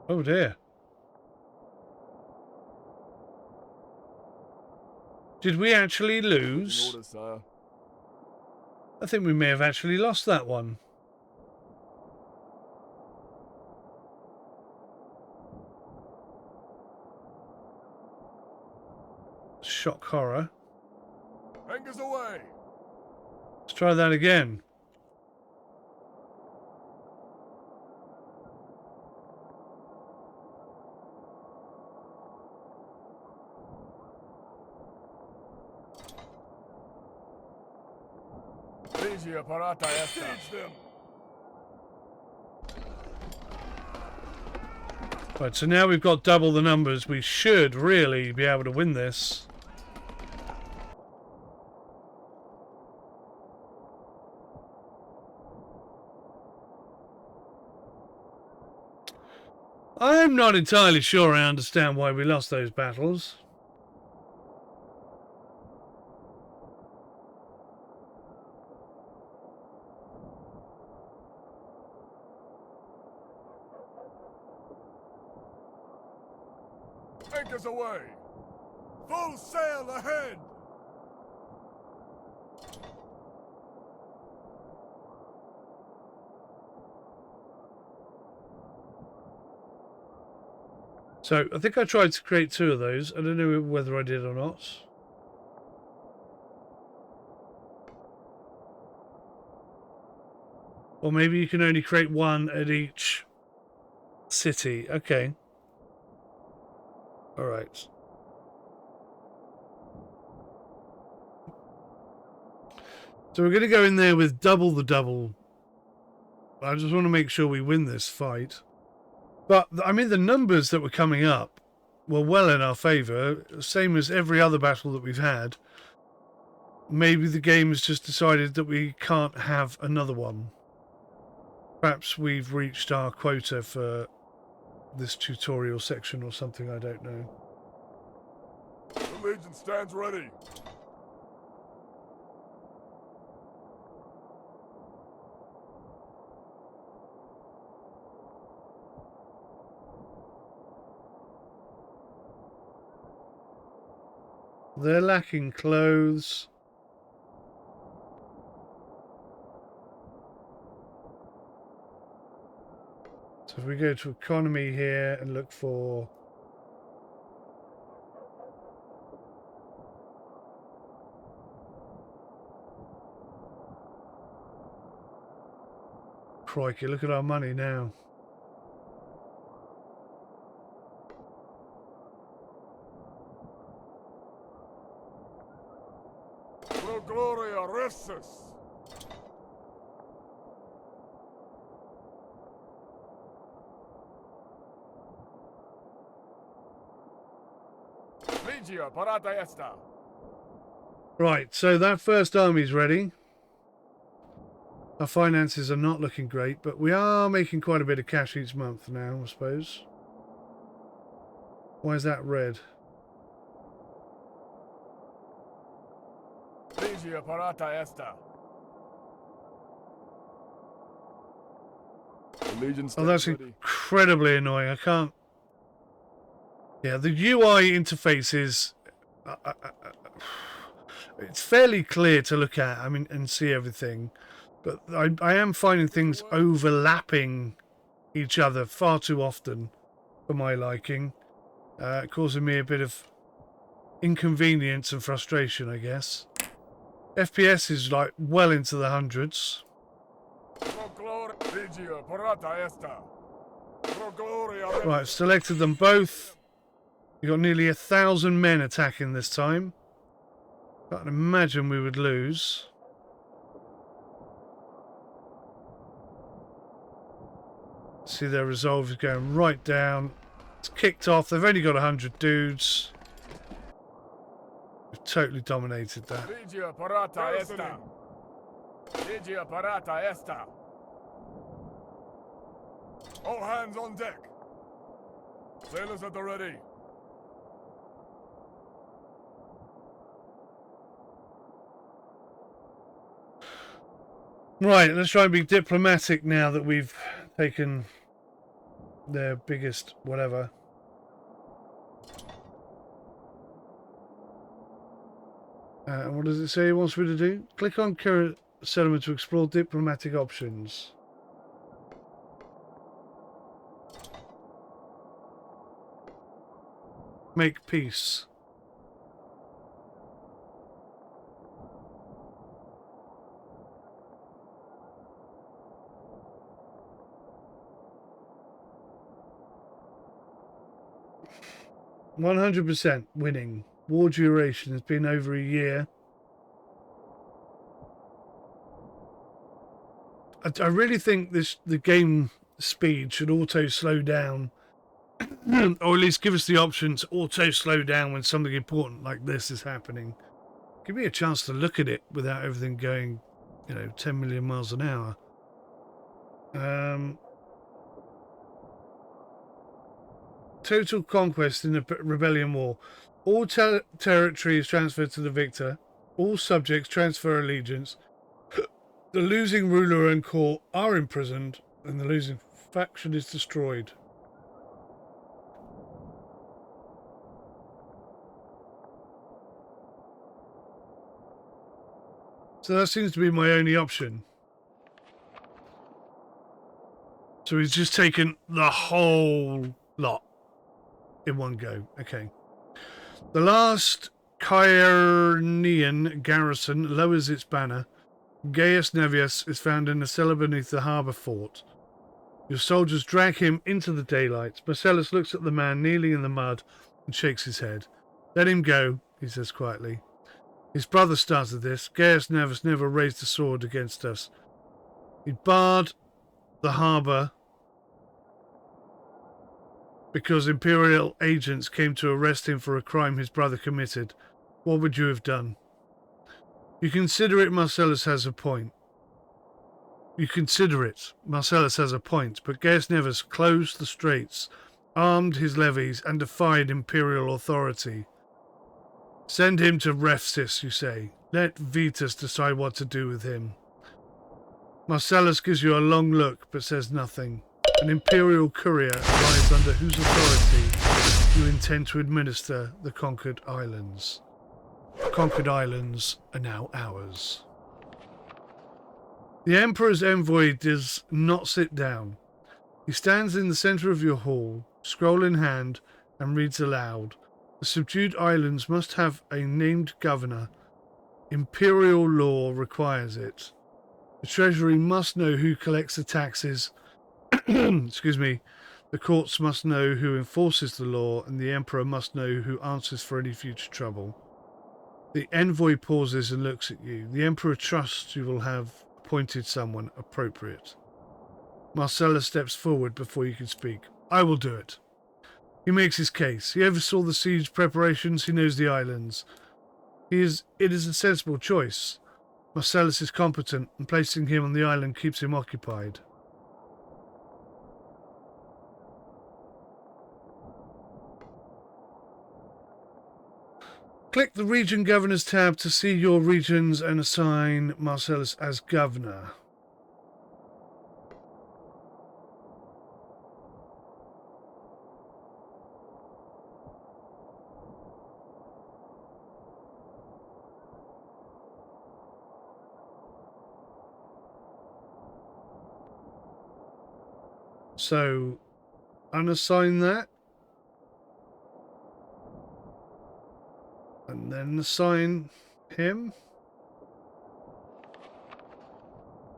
Oh dear. Did we actually lose? I think we may have actually lost that one. Shock horror. Anchors away. Let's try that again. Right, so now we've got double the numbers. We should really be able to win this. I'm not entirely sure I understand why we lost those battles. Anchors away. Full sail ahead. So I think I tried to create 2 of those. I don't know whether I did or not. Or maybe you can only create 1 at each city. Okay. All right. So we're going to go in there with double the double. I just want to make sure we win this fight. But, I mean, the numbers that were coming up were well in our favour. Same as every other battle that we've had. Maybe the game has just decided that we can't have another one. Perhaps we've reached our quota for this tutorial section or something, I don't know. The Legion stands ready. They're lacking clothes. So if we go to economy here and look for crikey, look at our money now. Pro Gloria Ressus. Legia parata esta. Right, so that first army's ready. Our finances are not looking great, but we are making quite a bit of cash each month now, I suppose. Why is that red? Legia parata esta. The Legion Oh, that's stands ready. incredibly annoying. I can't... Yeah, the UI interface is... it's fairly clear to look at, I mean, and see everything. But I am finding things overlapping each other far too often for my liking. Causing me a bit of inconvenience and frustration, I guess. FPS is like well into the hundreds. Pro Gloria Legia parata esta. Pro Gloria Right, selected them both. We got nearly 1,000 men attacking this time. Can't imagine we would lose. See, their resolve is going right down. It's kicked off. They've only got 100 dudes. We've totally dominated that. Legia parata esta. Legia parata esta. All hands on deck. Sailors at the ready. Right, let's try and be diplomatic now that we've taken their biggest whatever. What does it say it wants me to do? Click on current settlement to explore diplomatic options. Make peace. %100 winning. War duration has been over a year. I really think the game speed should auto slow down, or at least give us the option to auto slow down when something important like this is happening. Give me a chance to look at it without everything going, 10 million miles an hour. Total conquest in the rebellion war. All territory is transferred to the victor. All subjects transfer allegiance. The losing ruler and court are imprisoned, and the losing faction is destroyed. So that seems to be my only option. So he's just taken the whole lot. In one go. Okay. The last Cairnian garrison lowers its banner. Gaius Nevius is found in a cellar beneath the harbour fort. Your soldiers drag him into the daylight. Marcellus looks at the man kneeling in the mud and shakes his head. Let him go, he says quietly. His brother started this. Gaius Nevius never raised a sword against us. He barred the harbour because Imperial agents came to arrest him for a crime his brother committed. What would you have done? You consider it, Marcellus has a point. Marcellus has a point, but Gaius Nevius closed the straits, armed his levies, and defied Imperial authority. Send him to Refsis, you say. Let Vetus decide what to do with him. Marcellus gives you a long look, but says nothing. An Imperial courier arrives under whose authority you intend to administer the conquered islands. The conquered islands are now ours. The Emperor's envoy does not sit down. He stands in the centre of your hall, scroll in hand, and reads aloud. The subdued islands must have a named governor. Imperial law requires it. The Treasury must know who collects the taxes. Excuse me. The courts must know who enforces the law, and the Emperor must know who answers for any future trouble. The envoy pauses and looks at you. The Emperor trusts you will have appointed someone appropriate. Marcellus steps forward before you can speak. I will do it. He makes his case. He oversaw the siege preparations. He knows the islands. It is a sensible choice. Marcellus is competent, and placing him on the island keeps him occupied. Click the Region Governors tab to see your regions and assign Marcellus as governor. So, unassign that. And then assign him.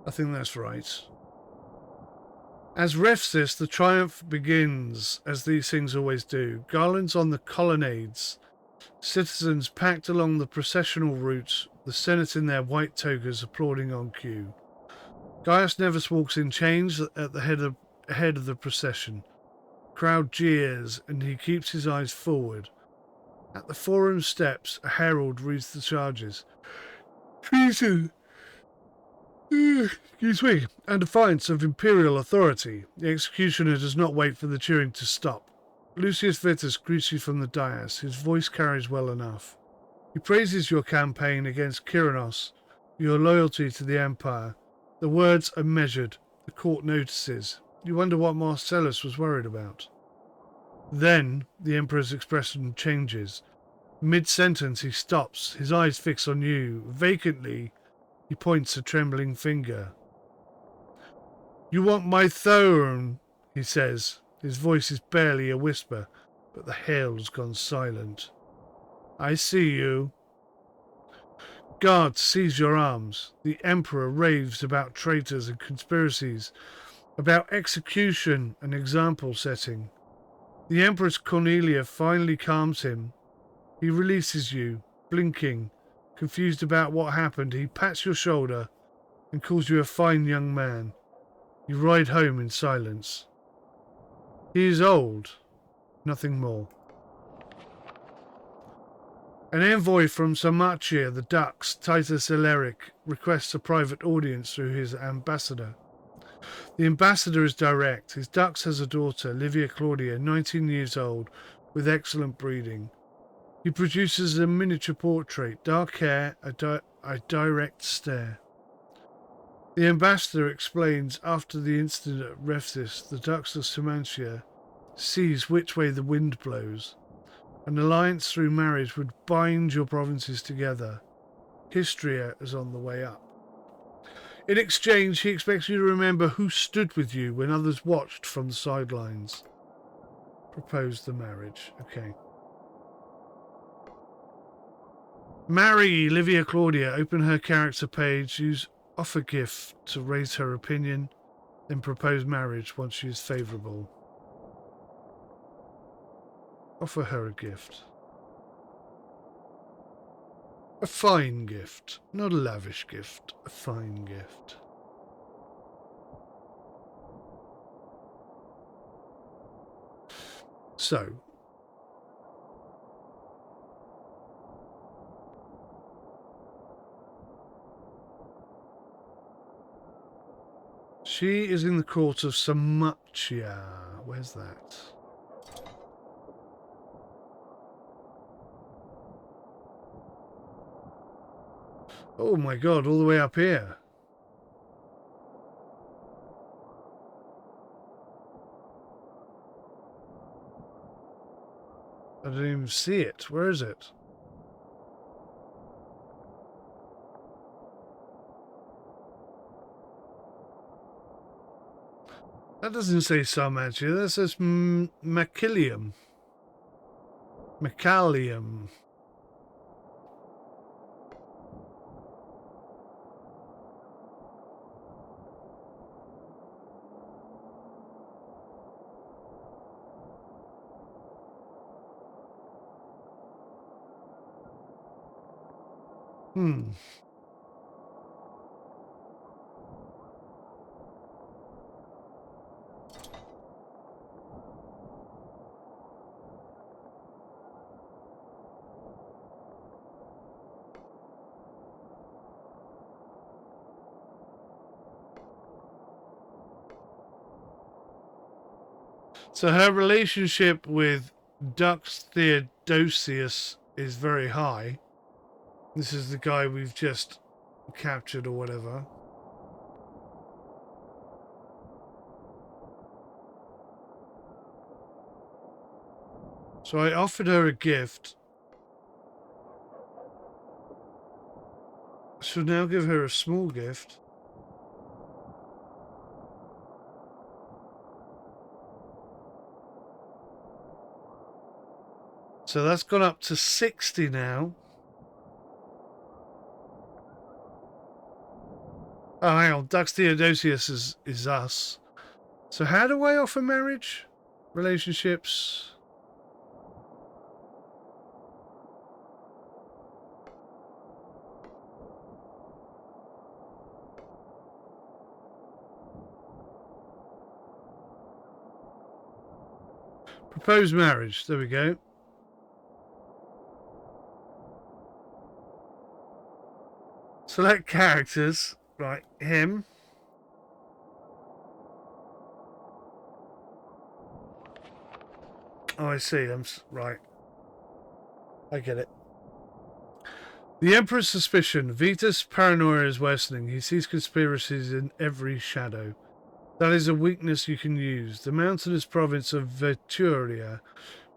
I think that's right. As Refsis, the triumph begins, as these things always do. Garlands on the colonnades. Citizens packed along the processional route. The Senate in their white togas applauding on cue. Gaius Nevius walks in chains at the head of the procession. Crowd jeers, and he keeps his eyes forward. At the forum steps, a herald reads the charges. Treason! Excuse me, and defiance of imperial authority. The executioner does not wait for the cheering to stop. Lucius Vitus greets you from the dais. His voice carries well enough. He praises your campaign against Kyranos, your loyalty to the Empire. The words are measured. The court notices. You wonder what Marcellus was worried about. Then the Emperor's expression changes. Mid-sentence he stops, his eyes fix on you. Vacantly, he points a trembling finger. You want my throne, he says. His voice is barely a whisper, but the hail's gone silent. I see you. Guards, seize your arms. The Emperor raves about traitors and conspiracies, about execution and example setting. The Empress Cornelia finally calms him. He releases you, blinking, confused about what happened. He pats your shoulder and calls you a fine young man. You ride home in silence. He is old, nothing more. An envoy from Sarmatia, the Dux, Titus Eleric, requests a private audience through his ambassador. The ambassador is direct. His Dux has a daughter, Livia Claudia, 19 years old, with excellent breeding. He produces a miniature portrait, dark hair, a direct stare. The ambassador explains after the incident at Refsis, the Dux of Sarmatia sees which way the wind blows. An alliance through marriage would bind your provinces together. Histria is on the way up. In exchange, he expects you to remember who stood with you when others watched from the sidelines. Propose the marriage. Okay. Marry Livia Claudia. Open her character page. Use offer gift to raise her opinion. Then propose marriage once she is favourable. Offer her a gift. A fine gift. Not a lavish gift. A fine gift. So. She is in the court of Samachia. Where's that? Oh my god, all the way up here. I didn't even see it. Where is it? That doesn't say Samachia. That says Macillium. Macallium. So her relationship with Dux Theodosius is very high. This is the guy we've just captured or whatever. So I offered her a gift. I shall now give her a small gift. So that's gone up to 60 now. Oh, hang on. Dux Theodosius is us. So how do I offer marriage? Relationships? Propose marriage. There we go. Select characters. Right, him. Oh, I see. Right. I get it. The Emperor's suspicion. Vitus' paranoia is worsening. He sees conspiracies in every shadow. That is a weakness you can use. The mountainous province of Veturia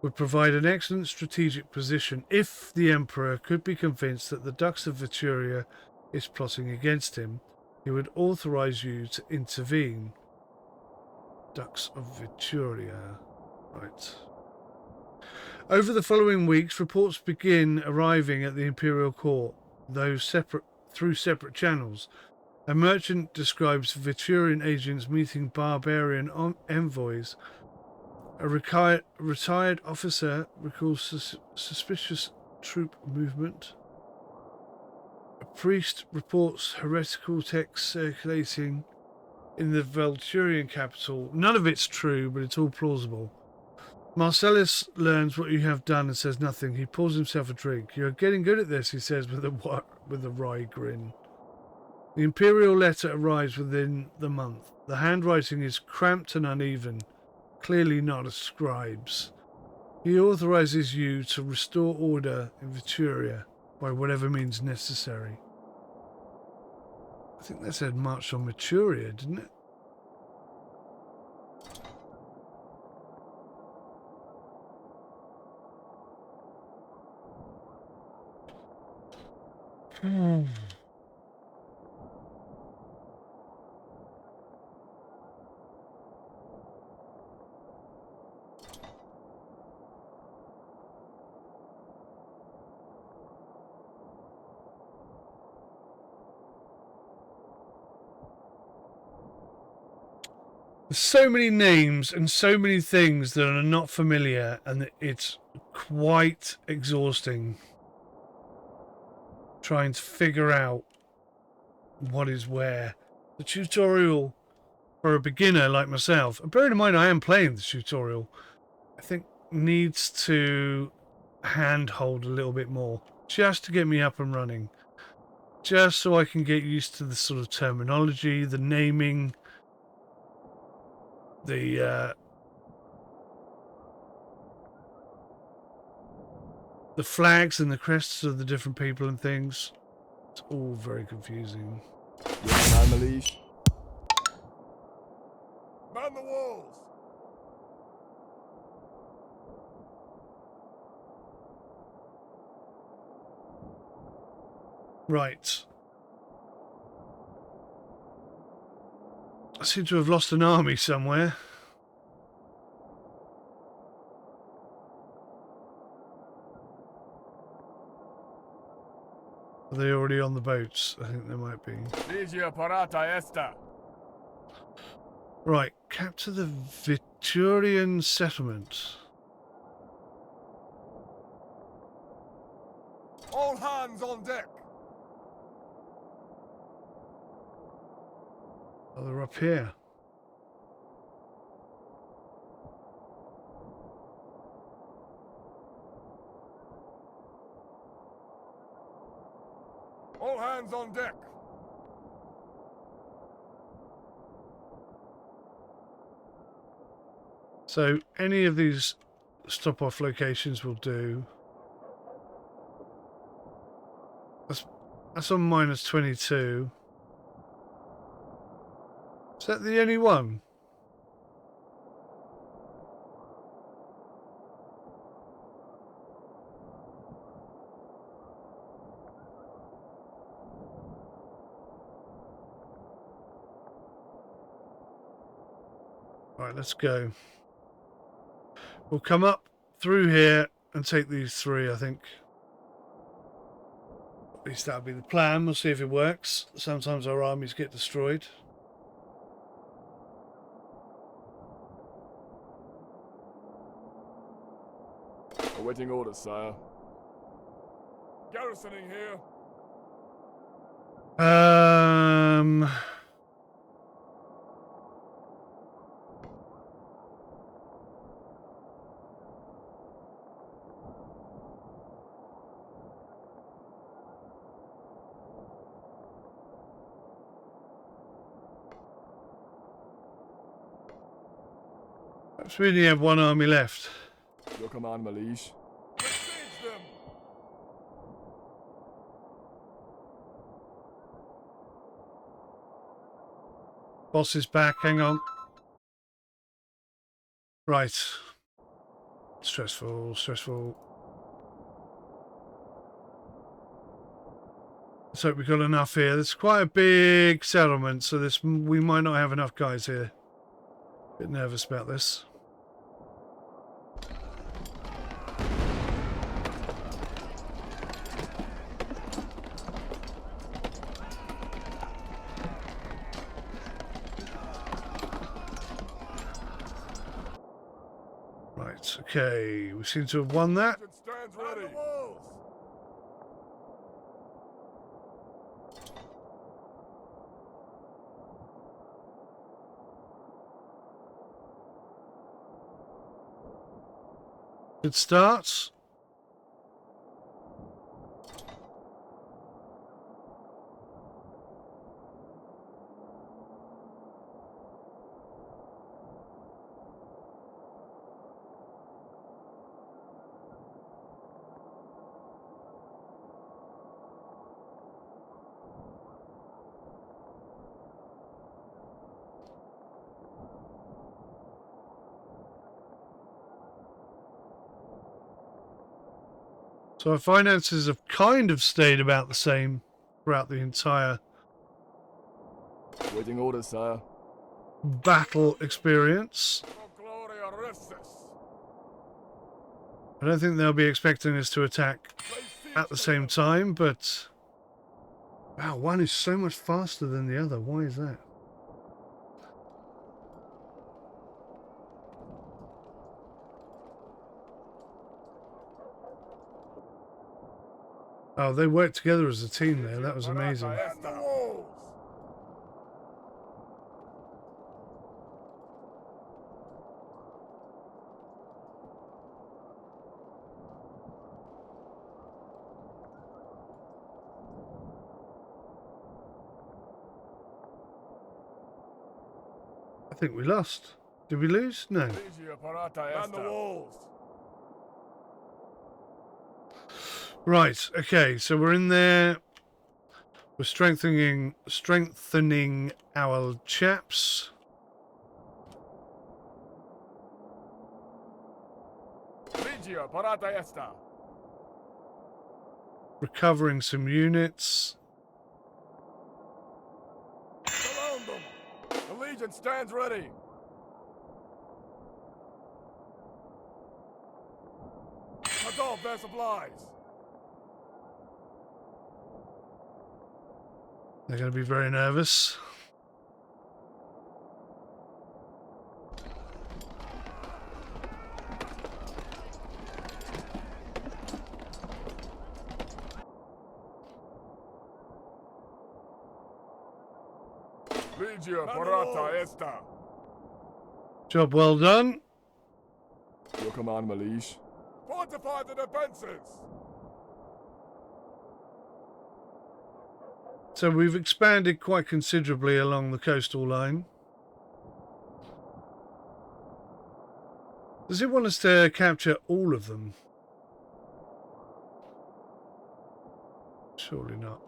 would provide an excellent strategic position if the Emperor could be convinced that the Dux of Veturia is plotting against him. He would authorize you to intervene. Dux of Veturia. Right. Over the following weeks, reports begin arriving at the Imperial Court, through separate channels. A merchant describes Veturian agents meeting barbarian envoys. A retired officer recalls suspicious troop movement. A priest reports heretical texts circulating in the Velturian capital. None of it's true, but it's all plausible. Marcellus learns what you have done and says nothing. He pours himself a drink. You're getting good at this, he says with a wry grin. The imperial letter arrives within the month. The handwriting is cramped and uneven, clearly not a scribe's. He authorizes you to restore order in Veturia by whatever means necessary. I think that said march on Veturia, didn't it? There's so many names and so many things that are not familiar, and it's quite exhausting trying to figure out what is where. The tutorial for a beginner like myself, and bearing in mind I am playing the tutorial, I think needs to handhold a little bit more, just to get me up and running, just so I can get used to the sort of terminology, the naming, the flags and the crests of the different people and things. It's all very confusing. Man the walls! Right. I seem to have lost an army somewhere. Are they already on the boats? I think they might be. Ligia parata esta. Right, capture the Viturian settlement. All hands on deck! Oh, they're up here. All hands on deck! So any of these stop-off locations will do. That's on minus 22. Is that the only one? Right, let's go. We'll come up through here and take these three, I think. At least that'll be the plan. We'll see if it works. Sometimes our armies get destroyed. Awaiting orders, sire. Garrisoning here. Perhaps we only have one army left. Your command, Malish. Besiege them! Boss is back, hang on. Right. Stressful, stressful. Let's hope we've got enough here. It's quite a big settlement, so we might not have enough guys here. Bit nervous about this. Right, okay. We seem to have won that. Stands ready. Good start. So our finances have kind of stayed about the same throughout the entire Waiting orders, sire. battle experience. I don't think they'll be expecting us to attack at the same time, but wow, one is so much faster than the other. Why is that? Oh, they worked together as a team there. That was amazing. Man the walls! I think we lost. Did we lose? No. Man the walls! Right. Okay. So we're in there. We're strengthening our chaps. Legio parata esta! Recovering some units. Surround them! The Legion stands ready! Cut off their supplies! They're going to be very nervous. Legio parata esta! Job well done. Your command, Malish. Fortify the defenses! So we've expanded quite considerably along the coastal line. Does it want us to capture all of them? Surely not.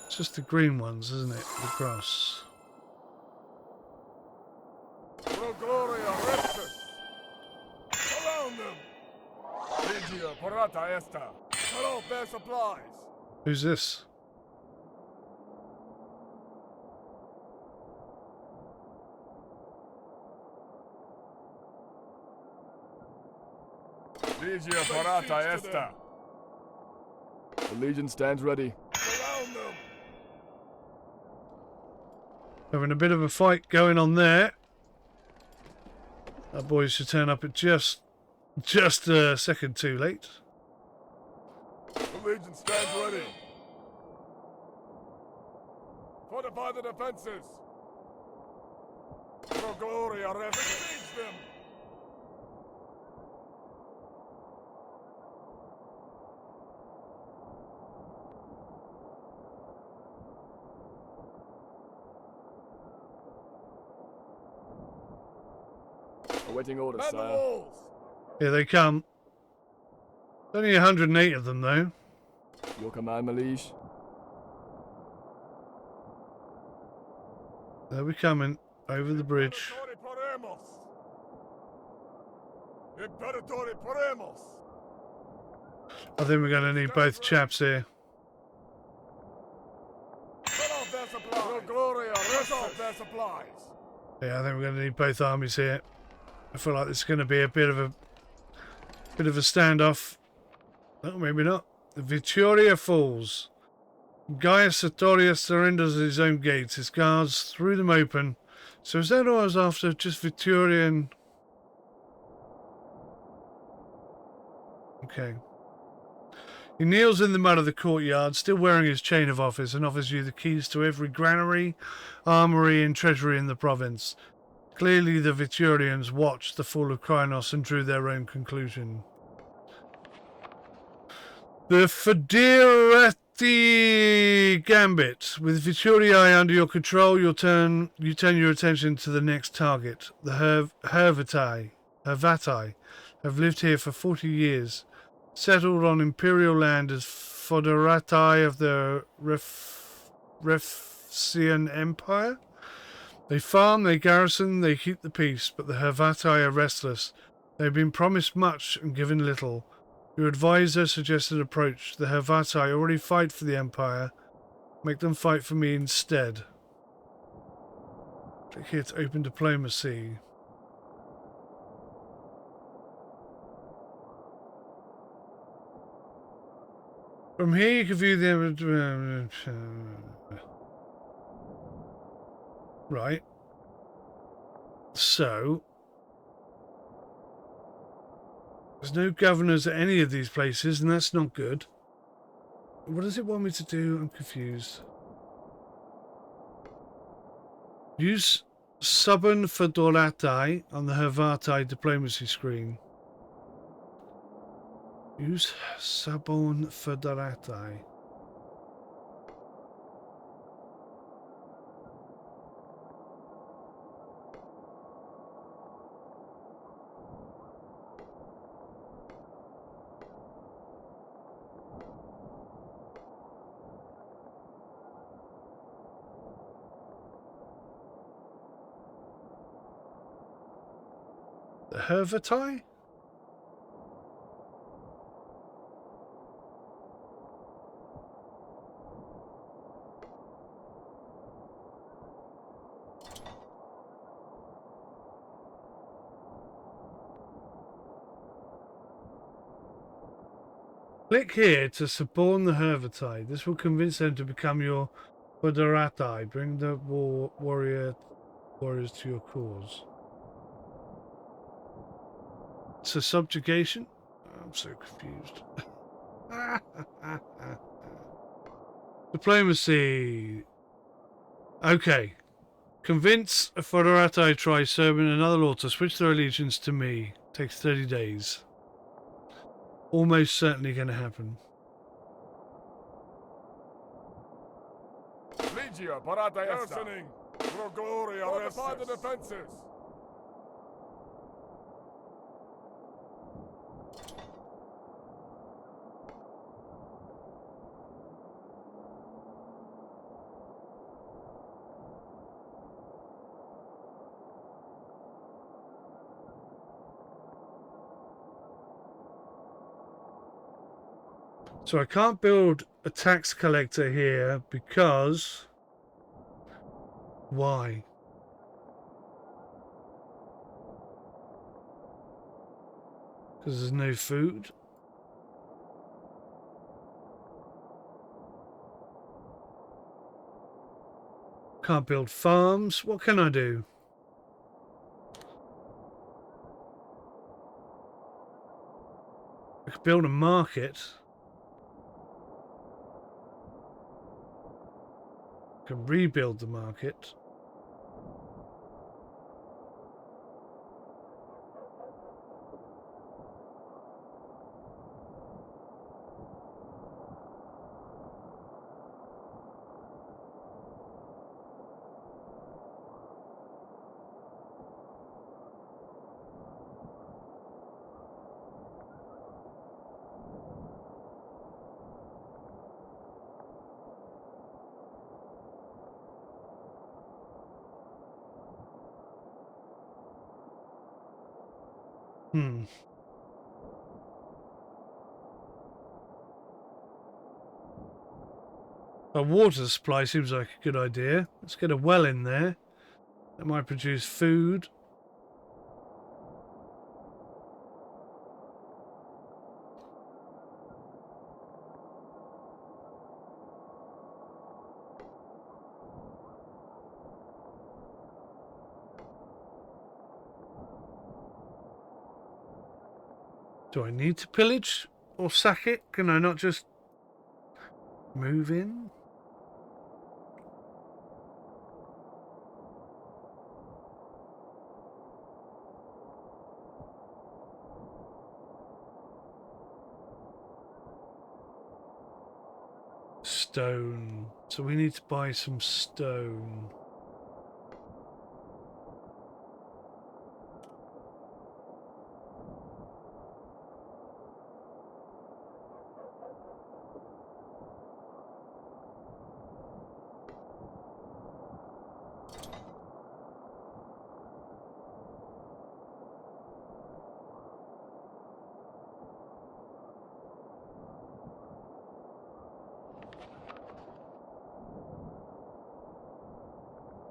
It's just the green ones, isn't it? The cross. Pro Gloria Restus! Surround them! Legio parata esta! Cut off their supplies! Who's this? Legio parata esta! The Legion stands ready. Surround them! Having a bit of a fight going on there. Our boys should turn up at just a second too late. The Legion stands ready. Fortify the defenses. Pro Gloria Restus! Besiege them! Awaiting orders, Man the sire. walls! Here they come. Only 108 of them, though. Your command, Malish. They'll be coming over the bridge. Imperatori poremos! I think we're going to need both chaps here. Cut off their supplies! Pro Gloria, cut off their supplies! Yeah, I think we're going to need both armies here. I feel like this is going to be a bit of a standoff. No, maybe not. The Vittoria falls. Gaius Sartorius surrenders at his own gates. His guards threw them open. So is that all I was after? Just Vittoria and... Okay. He kneels in the mud of the courtyard, still wearing his chain of office, and offers you the keys to every granary, armory, and treasury in the province. Clearly the Viturians watched the fall of Krynos and drew their own conclusion. The Federati Gambit. With Vituriae under your control, you turn your attention to the next target. The Hervatai have lived here for 40 years. Settled on imperial land as Foderati of the Refsian Empire. They farm, they garrison, they keep the peace, but the Hervatai are restless. They have been promised much and given little. Your advisor suggested approach. The Hervatai already fight for the Empire. Make them fight for me instead. Click here to open diplomacy. From here you can view the... Right. So there's no governors at any of these places, and that's not good. What does it want me to do? I'm confused. Use Subban Fedoratai on the Hrvati diplomacy screen. Use Subban Fedoratai. The Hrvati? Click here to suborn the Hrvati. This will convince them to become your Fedoratai. Bring the warriors to your cause. So subjugation? I'm so confused. Diplomacy. Okay. Convince a Fedoratai tri-Serbian and another law to switch their allegiance to me. Takes 30 days. Almost certainly going to happen. Legia, parata esta. Garrisoning. Pro gloria fortify the defenses. So I can't build a tax collector here because... Why? Because there's no food? Can't build farms? What can I do? I could build a market. I can rebuild the market. A water supply seems like a good idea. Let's get a well in there. That might produce food. Do I need to pillage or sack it? Can I not just move in? Stone. So we need to buy some stone.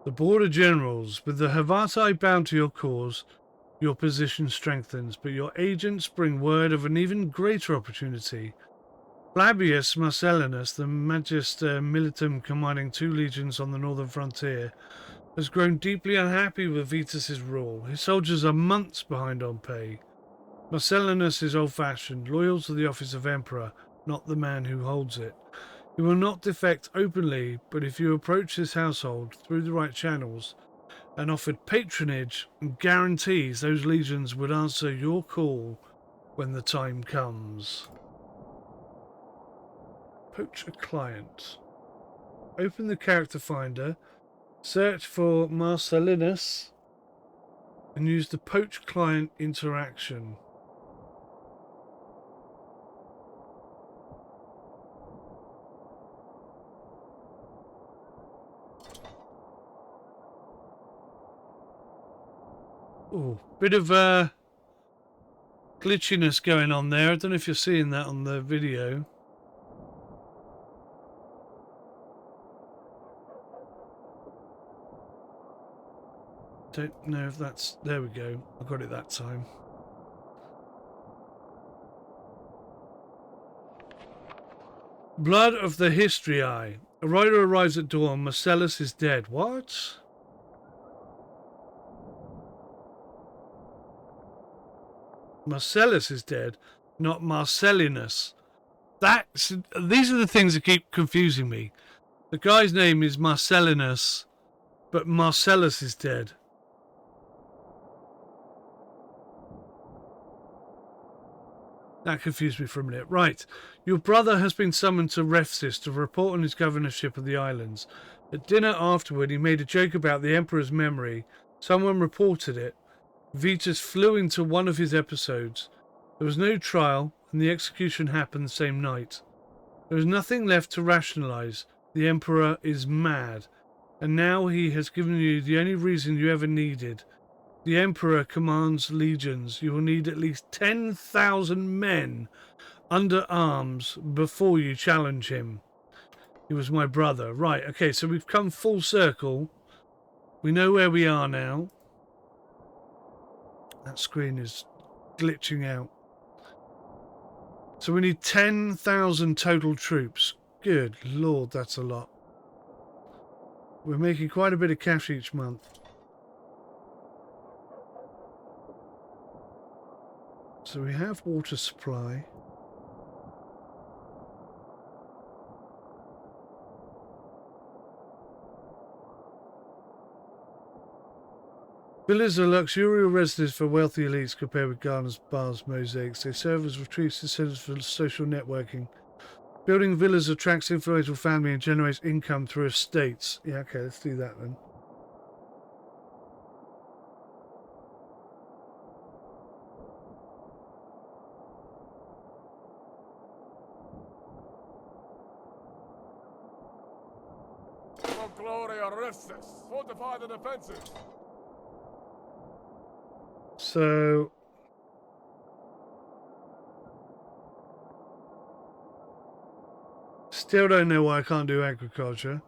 The Border Generals. With the Hrvati bound to your cause, your position strengthens, but your agents bring word of an even greater opportunity. Flavius Marcellinus, the Magister Militum commanding 2 legions on the northern frontier, has grown deeply unhappy with Vetus's rule. His soldiers are months behind on pay. Marcellinus is old-fashioned, loyal to the office of emperor, not the man who holds it. He will not defect openly, but if you approach his household through the right channels and offered patronage and guarantees, those legions would answer your call when the time comes. Poach a client. Open the character finder, search for Marcellinus, and use the poach client interaction. Oh, bit of glitchiness going on there. I don't know if you're seeing that on the video. Don't know if that's... There we go. I got it that time. Blood of the History Eye. A rider arrives at dawn. Marcellus is dead. What? Marcellus is dead, not Marcellinus. These are the things that keep confusing me. The guy's name is Marcellinus, but Marcellus is dead. That confused me for a minute. Right. Your brother has been summoned to Refsis to report on his governorship of the islands. At dinner afterward, he made a joke about the Emperor's memory. Someone reported it. Vetus flew into one of his episodes. There was no trial, and the execution happened the same night. There is nothing left to rationalize. The Emperor is mad, and now he has given you the only reason you ever needed. The Emperor commands legions. You will need at least 10,000 men under arms before you challenge him. He was my brother. Right, okay, so we've come full circle. We know where we are now. That screen is glitching out. So we need 10,000 total troops. Good Lord, that's a lot. We're making quite a bit of cash each month. So we have water supply. Villas are luxurious residences for wealthy elites compared with gardens, bars, mosaics. They serve as retreats and centers for social networking. Building villas attracts influential family and generates income through estates. Yeah, okay, let's do that then. Gloria Restis. Fortify the defenses. So still don't know why I can't do agriculture.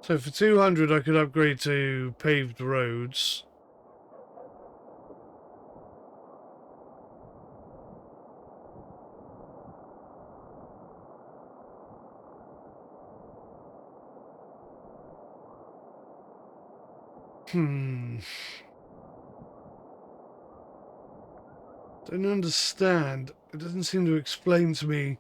So for 200 I could upgrade to paved roads. Don't understand. It doesn't seem to explain to me.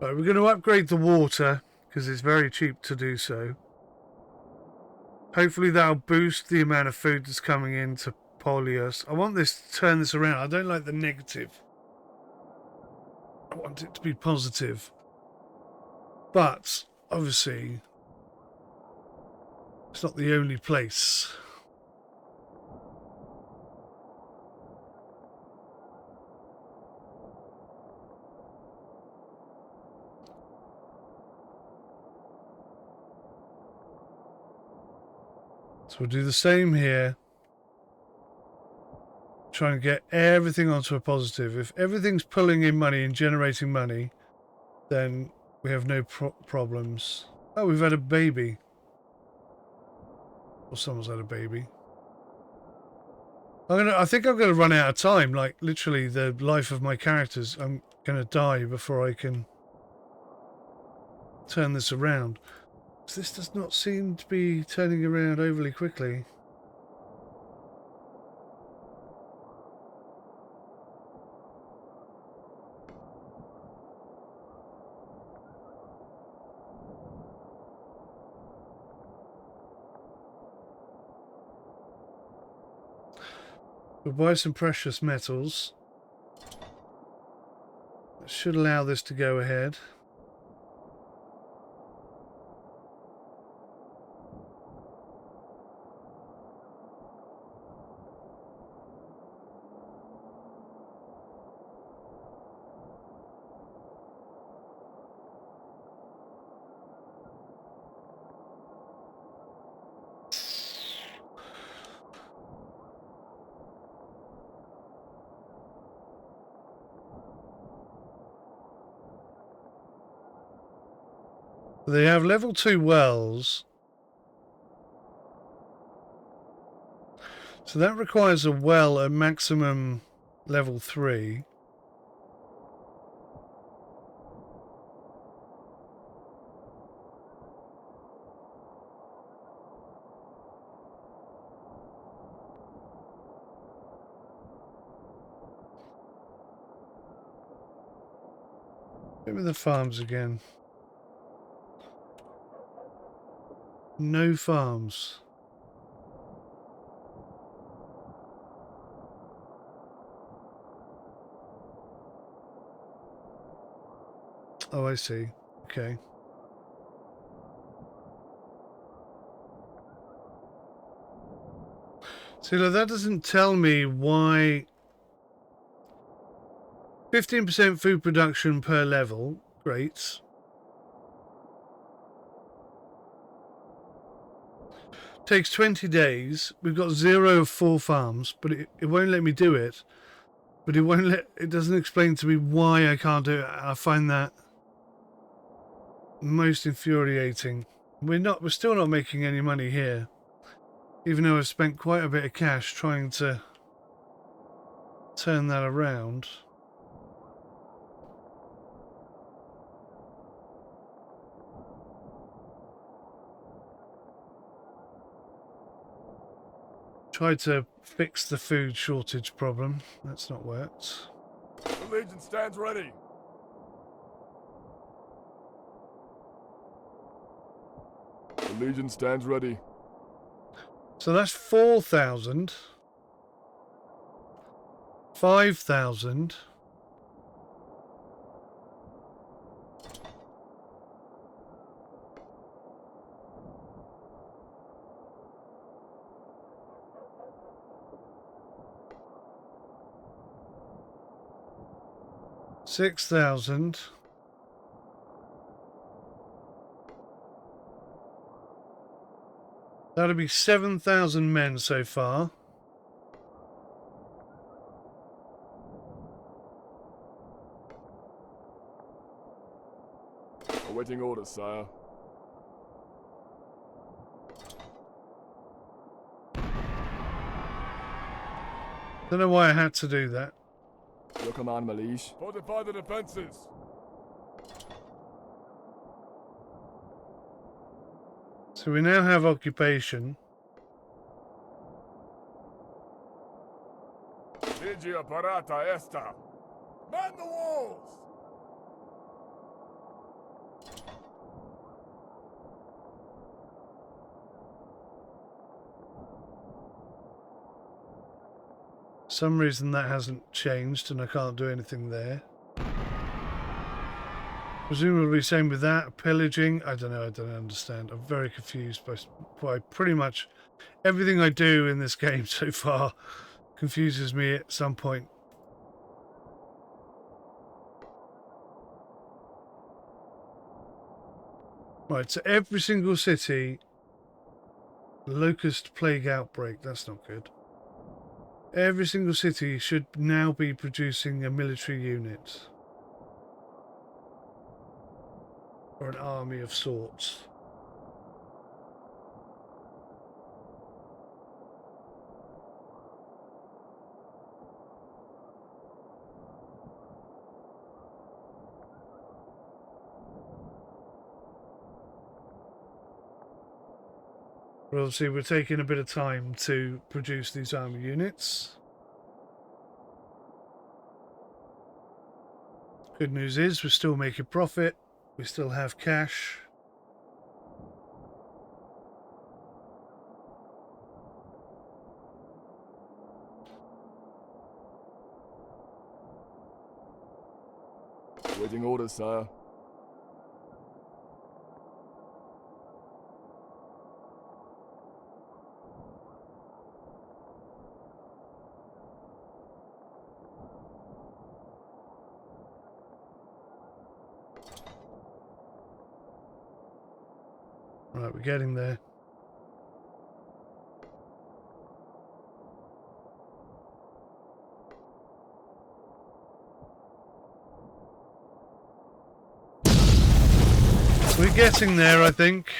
Right, we're going to upgrade the water because it's very cheap to do so. Hopefully that'll boost the amount of food that's coming into Polius. I want this to turn this around. I don't like the negative. I want it to be positive. But obviously, it's not the only place. So we'll do the same here. Trying to get everything onto a positive. If everything's pulling in money and generating money, then we have no problems. Oh, we've had a baby. Or someone's had a baby. I think I'm gonna run out of time. Like literally, the life of my characters. I'm gonna die before I can turn this around. This does not seem to be turning around overly quickly. We'll buy some precious metals. That should allow this to go ahead. They have level 2 wells. So that requires a well at maximum level 3. Give me the farms again. No farms. Oh, I see. Okay. See, look, that doesn't tell me why 15% food production per level. Great. Takes 20 days. We've got 0 of 4 farms, but it won't let me do it. But it doesn't explain to me why I can't do it. I find that most infuriating. We're still not making any money here. Even though I've spent quite a bit of cash trying to turn that around. Tried to fix the food shortage problem. That's not worked. The Legion stands ready. The Legion stands ready. So that's 4,000. 5,000. $6,000. That'll be 7,000 men so far. Awaiting orders, sire. Don't know why I had to do that. Your command, Malish. Fortify the defenses. So we now have occupation. Ligia parata esta. Man the walls. For some reason that hasn't changed and I can't do anything there. Presumably same with that. Pillaging. I don't know. I don't understand. I'm very confused by pretty much everything I do in this game so far. Confuses me at some point. Right, so every single city, locust plague outbreak, that's not good. Every single city should now be producing a military unit. Or an army of sorts. But obviously we're taking a bit of time to produce these army units. Good news is we're still making profit. We still have cash. Waiting orders, sire. Right, we're getting there. We're getting there, I think.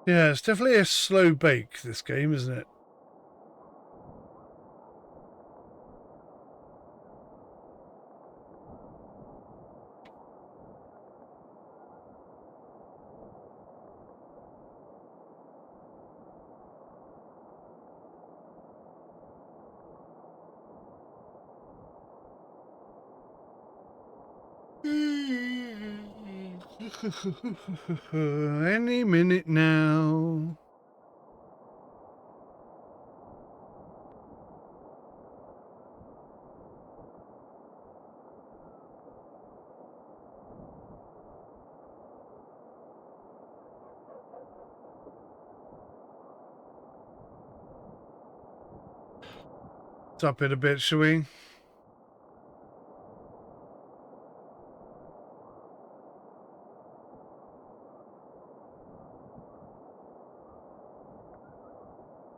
Yeah, it's definitely a slow bake, this game, isn't it? Any minute now. Let's up it a bit, shall we?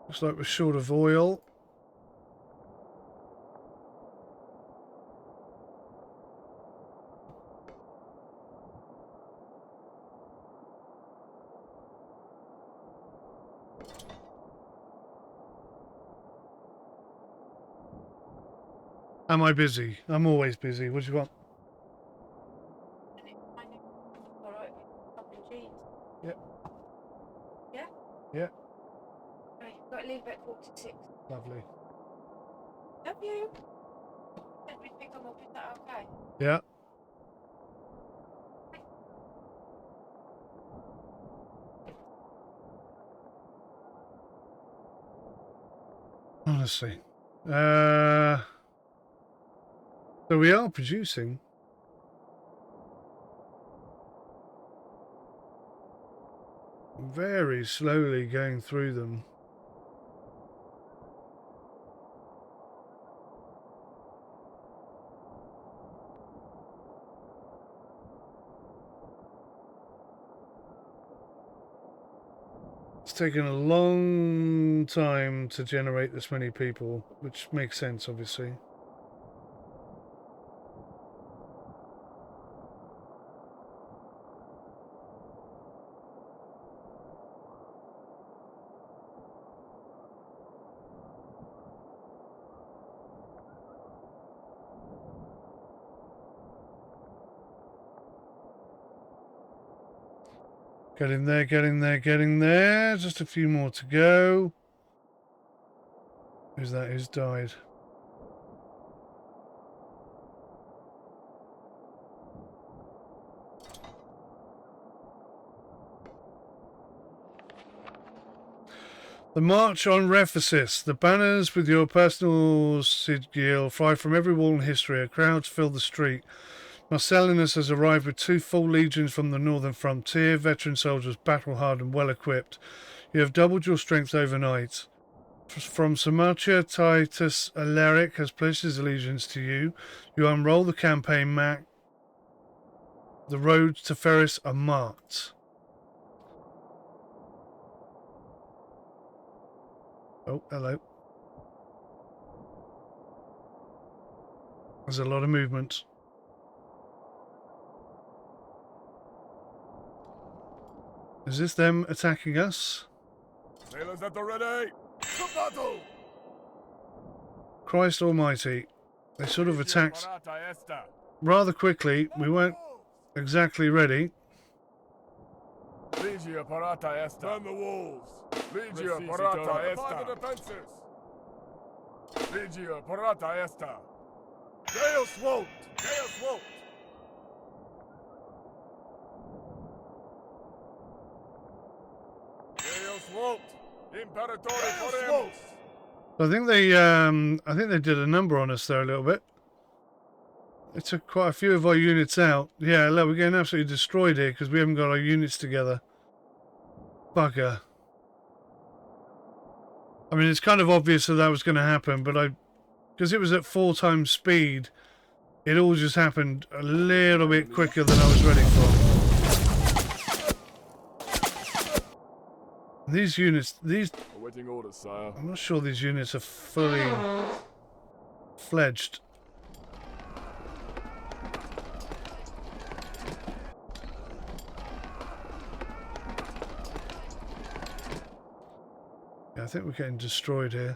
Looks like we're short of oil. Am I busy? I'm always busy. What do you want? Yeah. Yeah? Yeah. Right, got to leave at 46. Lovely. Love you. Let me pick them up, is that okay? Yeah. Honestly. So we are producing. Very slowly going through them. It's taken a long time to generate this many people, which makes sense, obviously. Getting there, getting there, getting there. Just a few more to go. Who's that? Who's died? The march on Rephasis. The banners with your personal sigil fly from every wall in history. Crowds fill the street. Marcellinus has arrived with 2 full legions from the northern frontier, veteran soldiers, battle-hardened, well-equipped. You have doubled your strength overnight. From Sarmatia, Titus Alaric has pledged his allegiance to you. You unroll the campaign map. The roads to Ferris are marked. Oh, hello. There's a lot of movement. Is this them attacking us? Sailors at the ready! To battle! Christ almighty. They sort of attacked rather quickly. We weren't exactly ready. Legia parata est. Man the walls! Legia parata est. The defenses! Legia parata est. Deus vult! Deus vult! Deus vult! Imperatore foremus! I think they did a number on us there a little bit. They took quite a few of our units out. Yeah, look, we're getting absolutely destroyed here because we haven't got our units together. Bugger. I mean, it's kind of obvious that was going to happen, but because it was at 4 times speed, it all just happened a little bit quicker than I was ready for. These units, Awaiting orders, sire. I'm not sure these units are fully fledged. Yeah, I think we're getting destroyed here.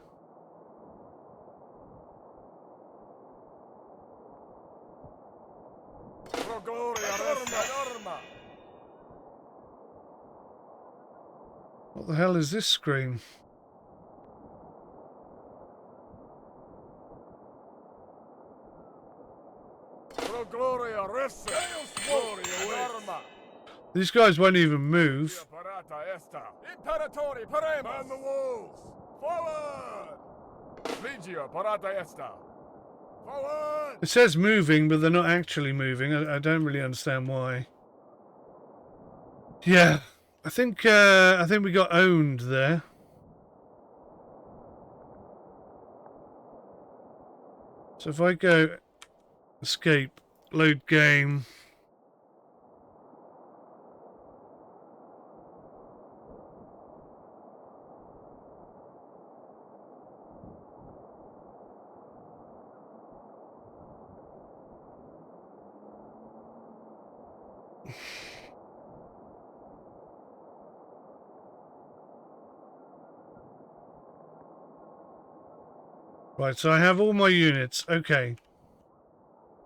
What the hell is this screen? These guys won't even move. Man the walls! Forward! Legia parata est. Forward! It says moving, but they're not actually moving. I don't really understand why. Yeah, I think we got owned there. So if I go escape, load game. Right, so I have all my units. Okay.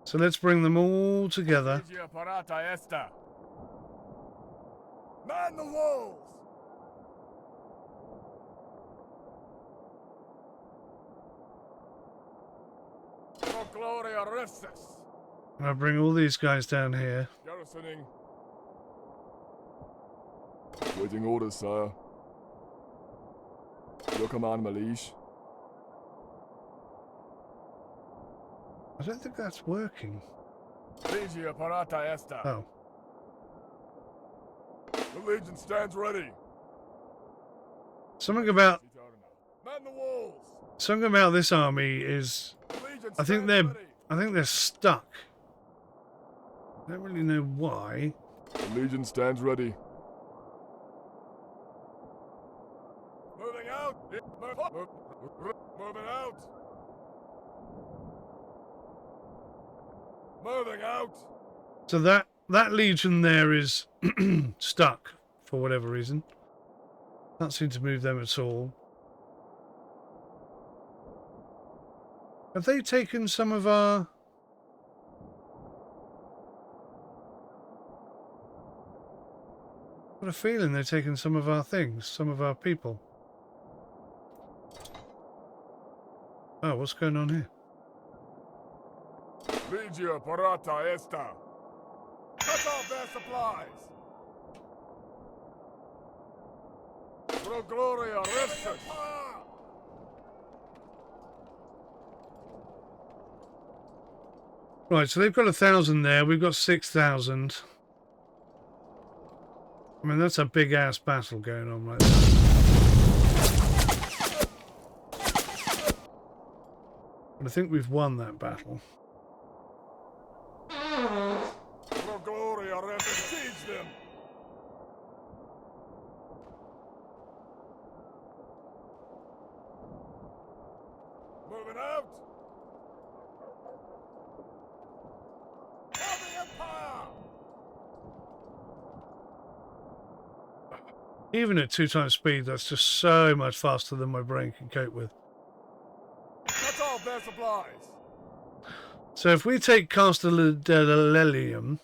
So let's bring them all together. Legia parata est. Man the walls! Pro gloria restis! And I'll bring all these guys down here. Garrisoning. Awaiting orders, sire. Your command, my liege. I don't think that's working. Legia parata est. Oh. The Legion stands ready. Something about Man the walls! this army is The Legion I think stands ready. they're stuck. I don't really know why. The Legion stands ready. Moving out. Moving out. So that legion there is stuck for whatever reason. Can't seem to move them at all. Have they taken some of our... I've got a feeling they've taken some of our things, some of our people. Oh, what's going on here? Legio parata esta. Cut off their supplies. Pro gloria restus. Right, so they've got 1,000 there. We've got 6,000. I mean, that's a big-ass battle going on right now. But I think we've won that battle. Pro gloria restus. Siege them. Moving out. For the Empire. Even at 2 times speed, that's just so much faster than my brain can cope with. Cut off their supplies. So if we take Castellellium,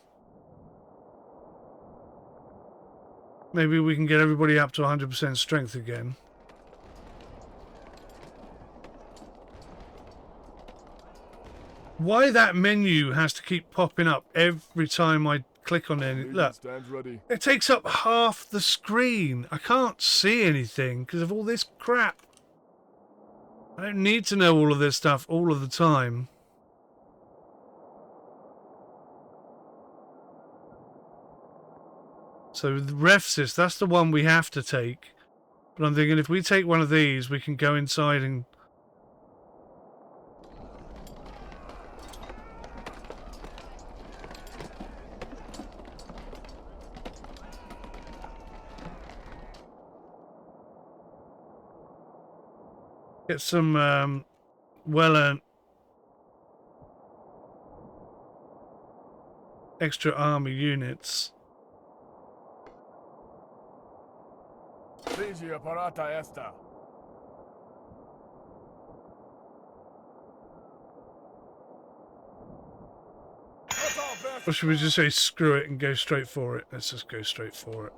maybe we can get everybody up to 100% strength again. Why that menu has to keep popping up every time I click on it? Legion Look, stands ready. it takes up half the screen. I can't see anything because of all this crap. I don't need to know all of this stuff all of the time. So the Refsys, that's the one we have to take. But I'm thinking if we take one of these, we can go inside and... get some well-earned extra army units. Legio parata esta. Cut off their Or should we just say screw it and go straight for it? Let's just go straight for it.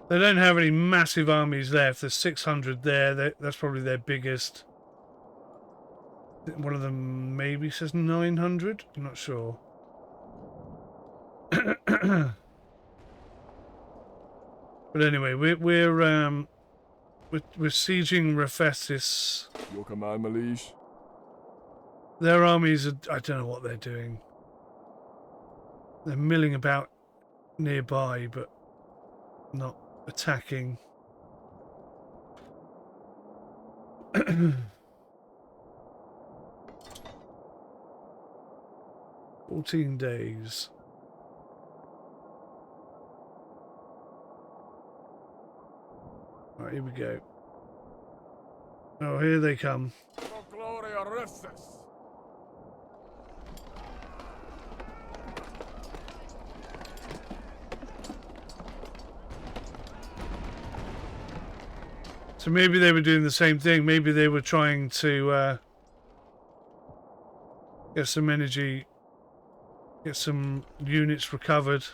They don't have any massive armies left. There's 600 there. That's probably their biggest. One of them maybe says 900. I'm not sure. But anyway, we're sieging Refestis. Your command, my liege. Their armies are, I don't know what they're doing. They're milling about nearby, but not attacking. 14 days. Right, here we go. Oh, here they come. Pro gloria restus. So maybe they were doing the same thing. Maybe they were trying to get some energy, get some units recovered.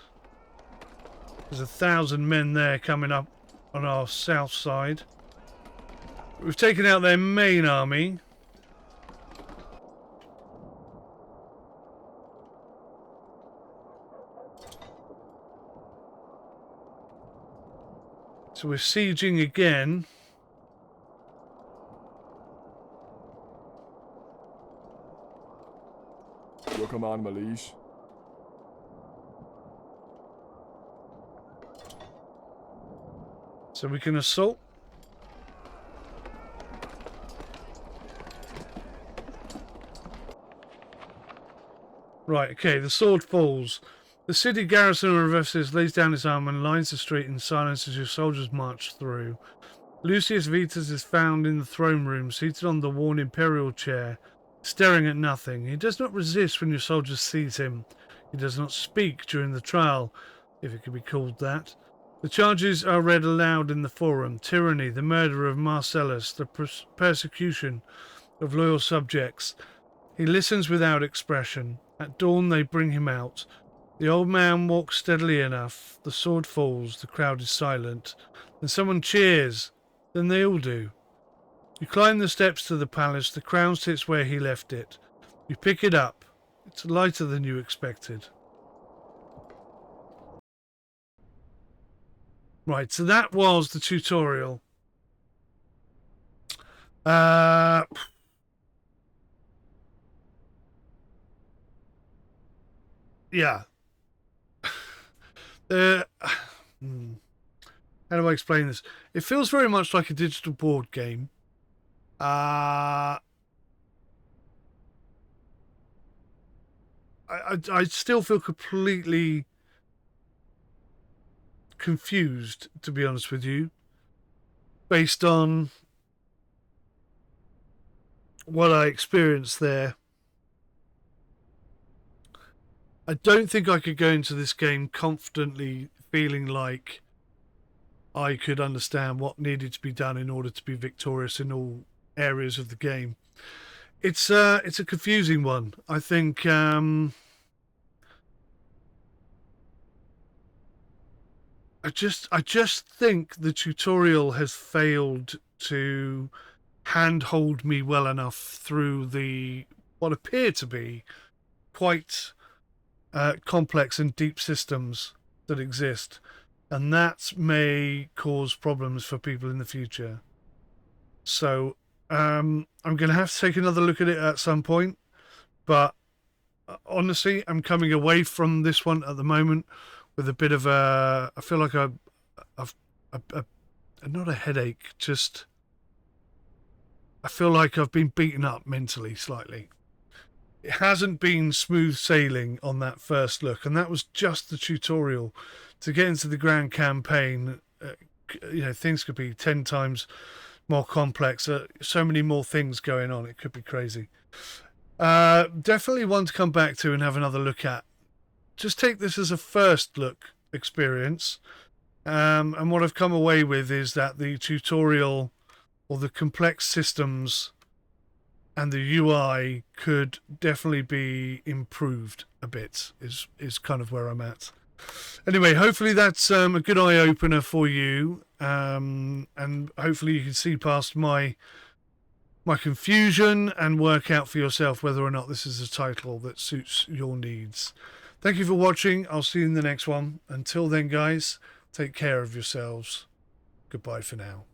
There's 1,000 men there coming up on our south side. We've taken out their main army. So we're sieging again. Your command, my liege. So we can assault. Right, okay, the sword falls. The city garrison of Reversis lays down his arm and lines the street in silence as your soldiers march through. Lucius Vetus is found in the throne room, seated on the worn imperial chair, staring at nothing. He does not resist when your soldiers seize him. He does not speak during the trial, if it can be called that. The charges are read aloud in the forum: tyranny, the murder of Marcellus, the persecution of loyal subjects. He listens without expression. At dawn they bring him out. The old man walks steadily enough. The sword falls. The crowd is silent. Then someone cheers. Then they all do. You climb the steps to the palace. The crown sits where he left it. You pick it up. It's lighter than you expected. Right, so that was the tutorial. Yeah. How do I explain this? It feels very much like a digital board game. I still feel completely confused, to be honest with you, based on what I experienced there. I don't think I could go into this game confidently feeling like I could understand what needed to be done in order to be victorious in all areas of the game. It's a confusing one. I think I just think the tutorial has failed to handhold me well enough through the what appear to be quite complex and deep systems that exist, and that may cause problems for people in the future. So I'm going to have to take another look at it at some point, but honestly, I'm coming away from this one at the moment with a bit of a, I feel like I've not a headache, just I feel like I've been beaten up mentally slightly. It hasn't been smooth sailing on that first look, and that was just the tutorial. To get into the grand campaign, things could be 10 times more complex. So many more things going on. It could be crazy. Definitely one to come back to and have another look at. Just take this as a first look experience. And what I've come away with is that the tutorial or the complex systems and the UI could definitely be improved a bit, is kind of where I'm at. Anyway, hopefully that's a good eye-opener for you, and hopefully you can see past my confusion and work out for yourself whether or not this is a title that suits your needs. Thank you for watching. I'll see you in the next one. Until then, guys, take care of yourselves. Goodbye for now.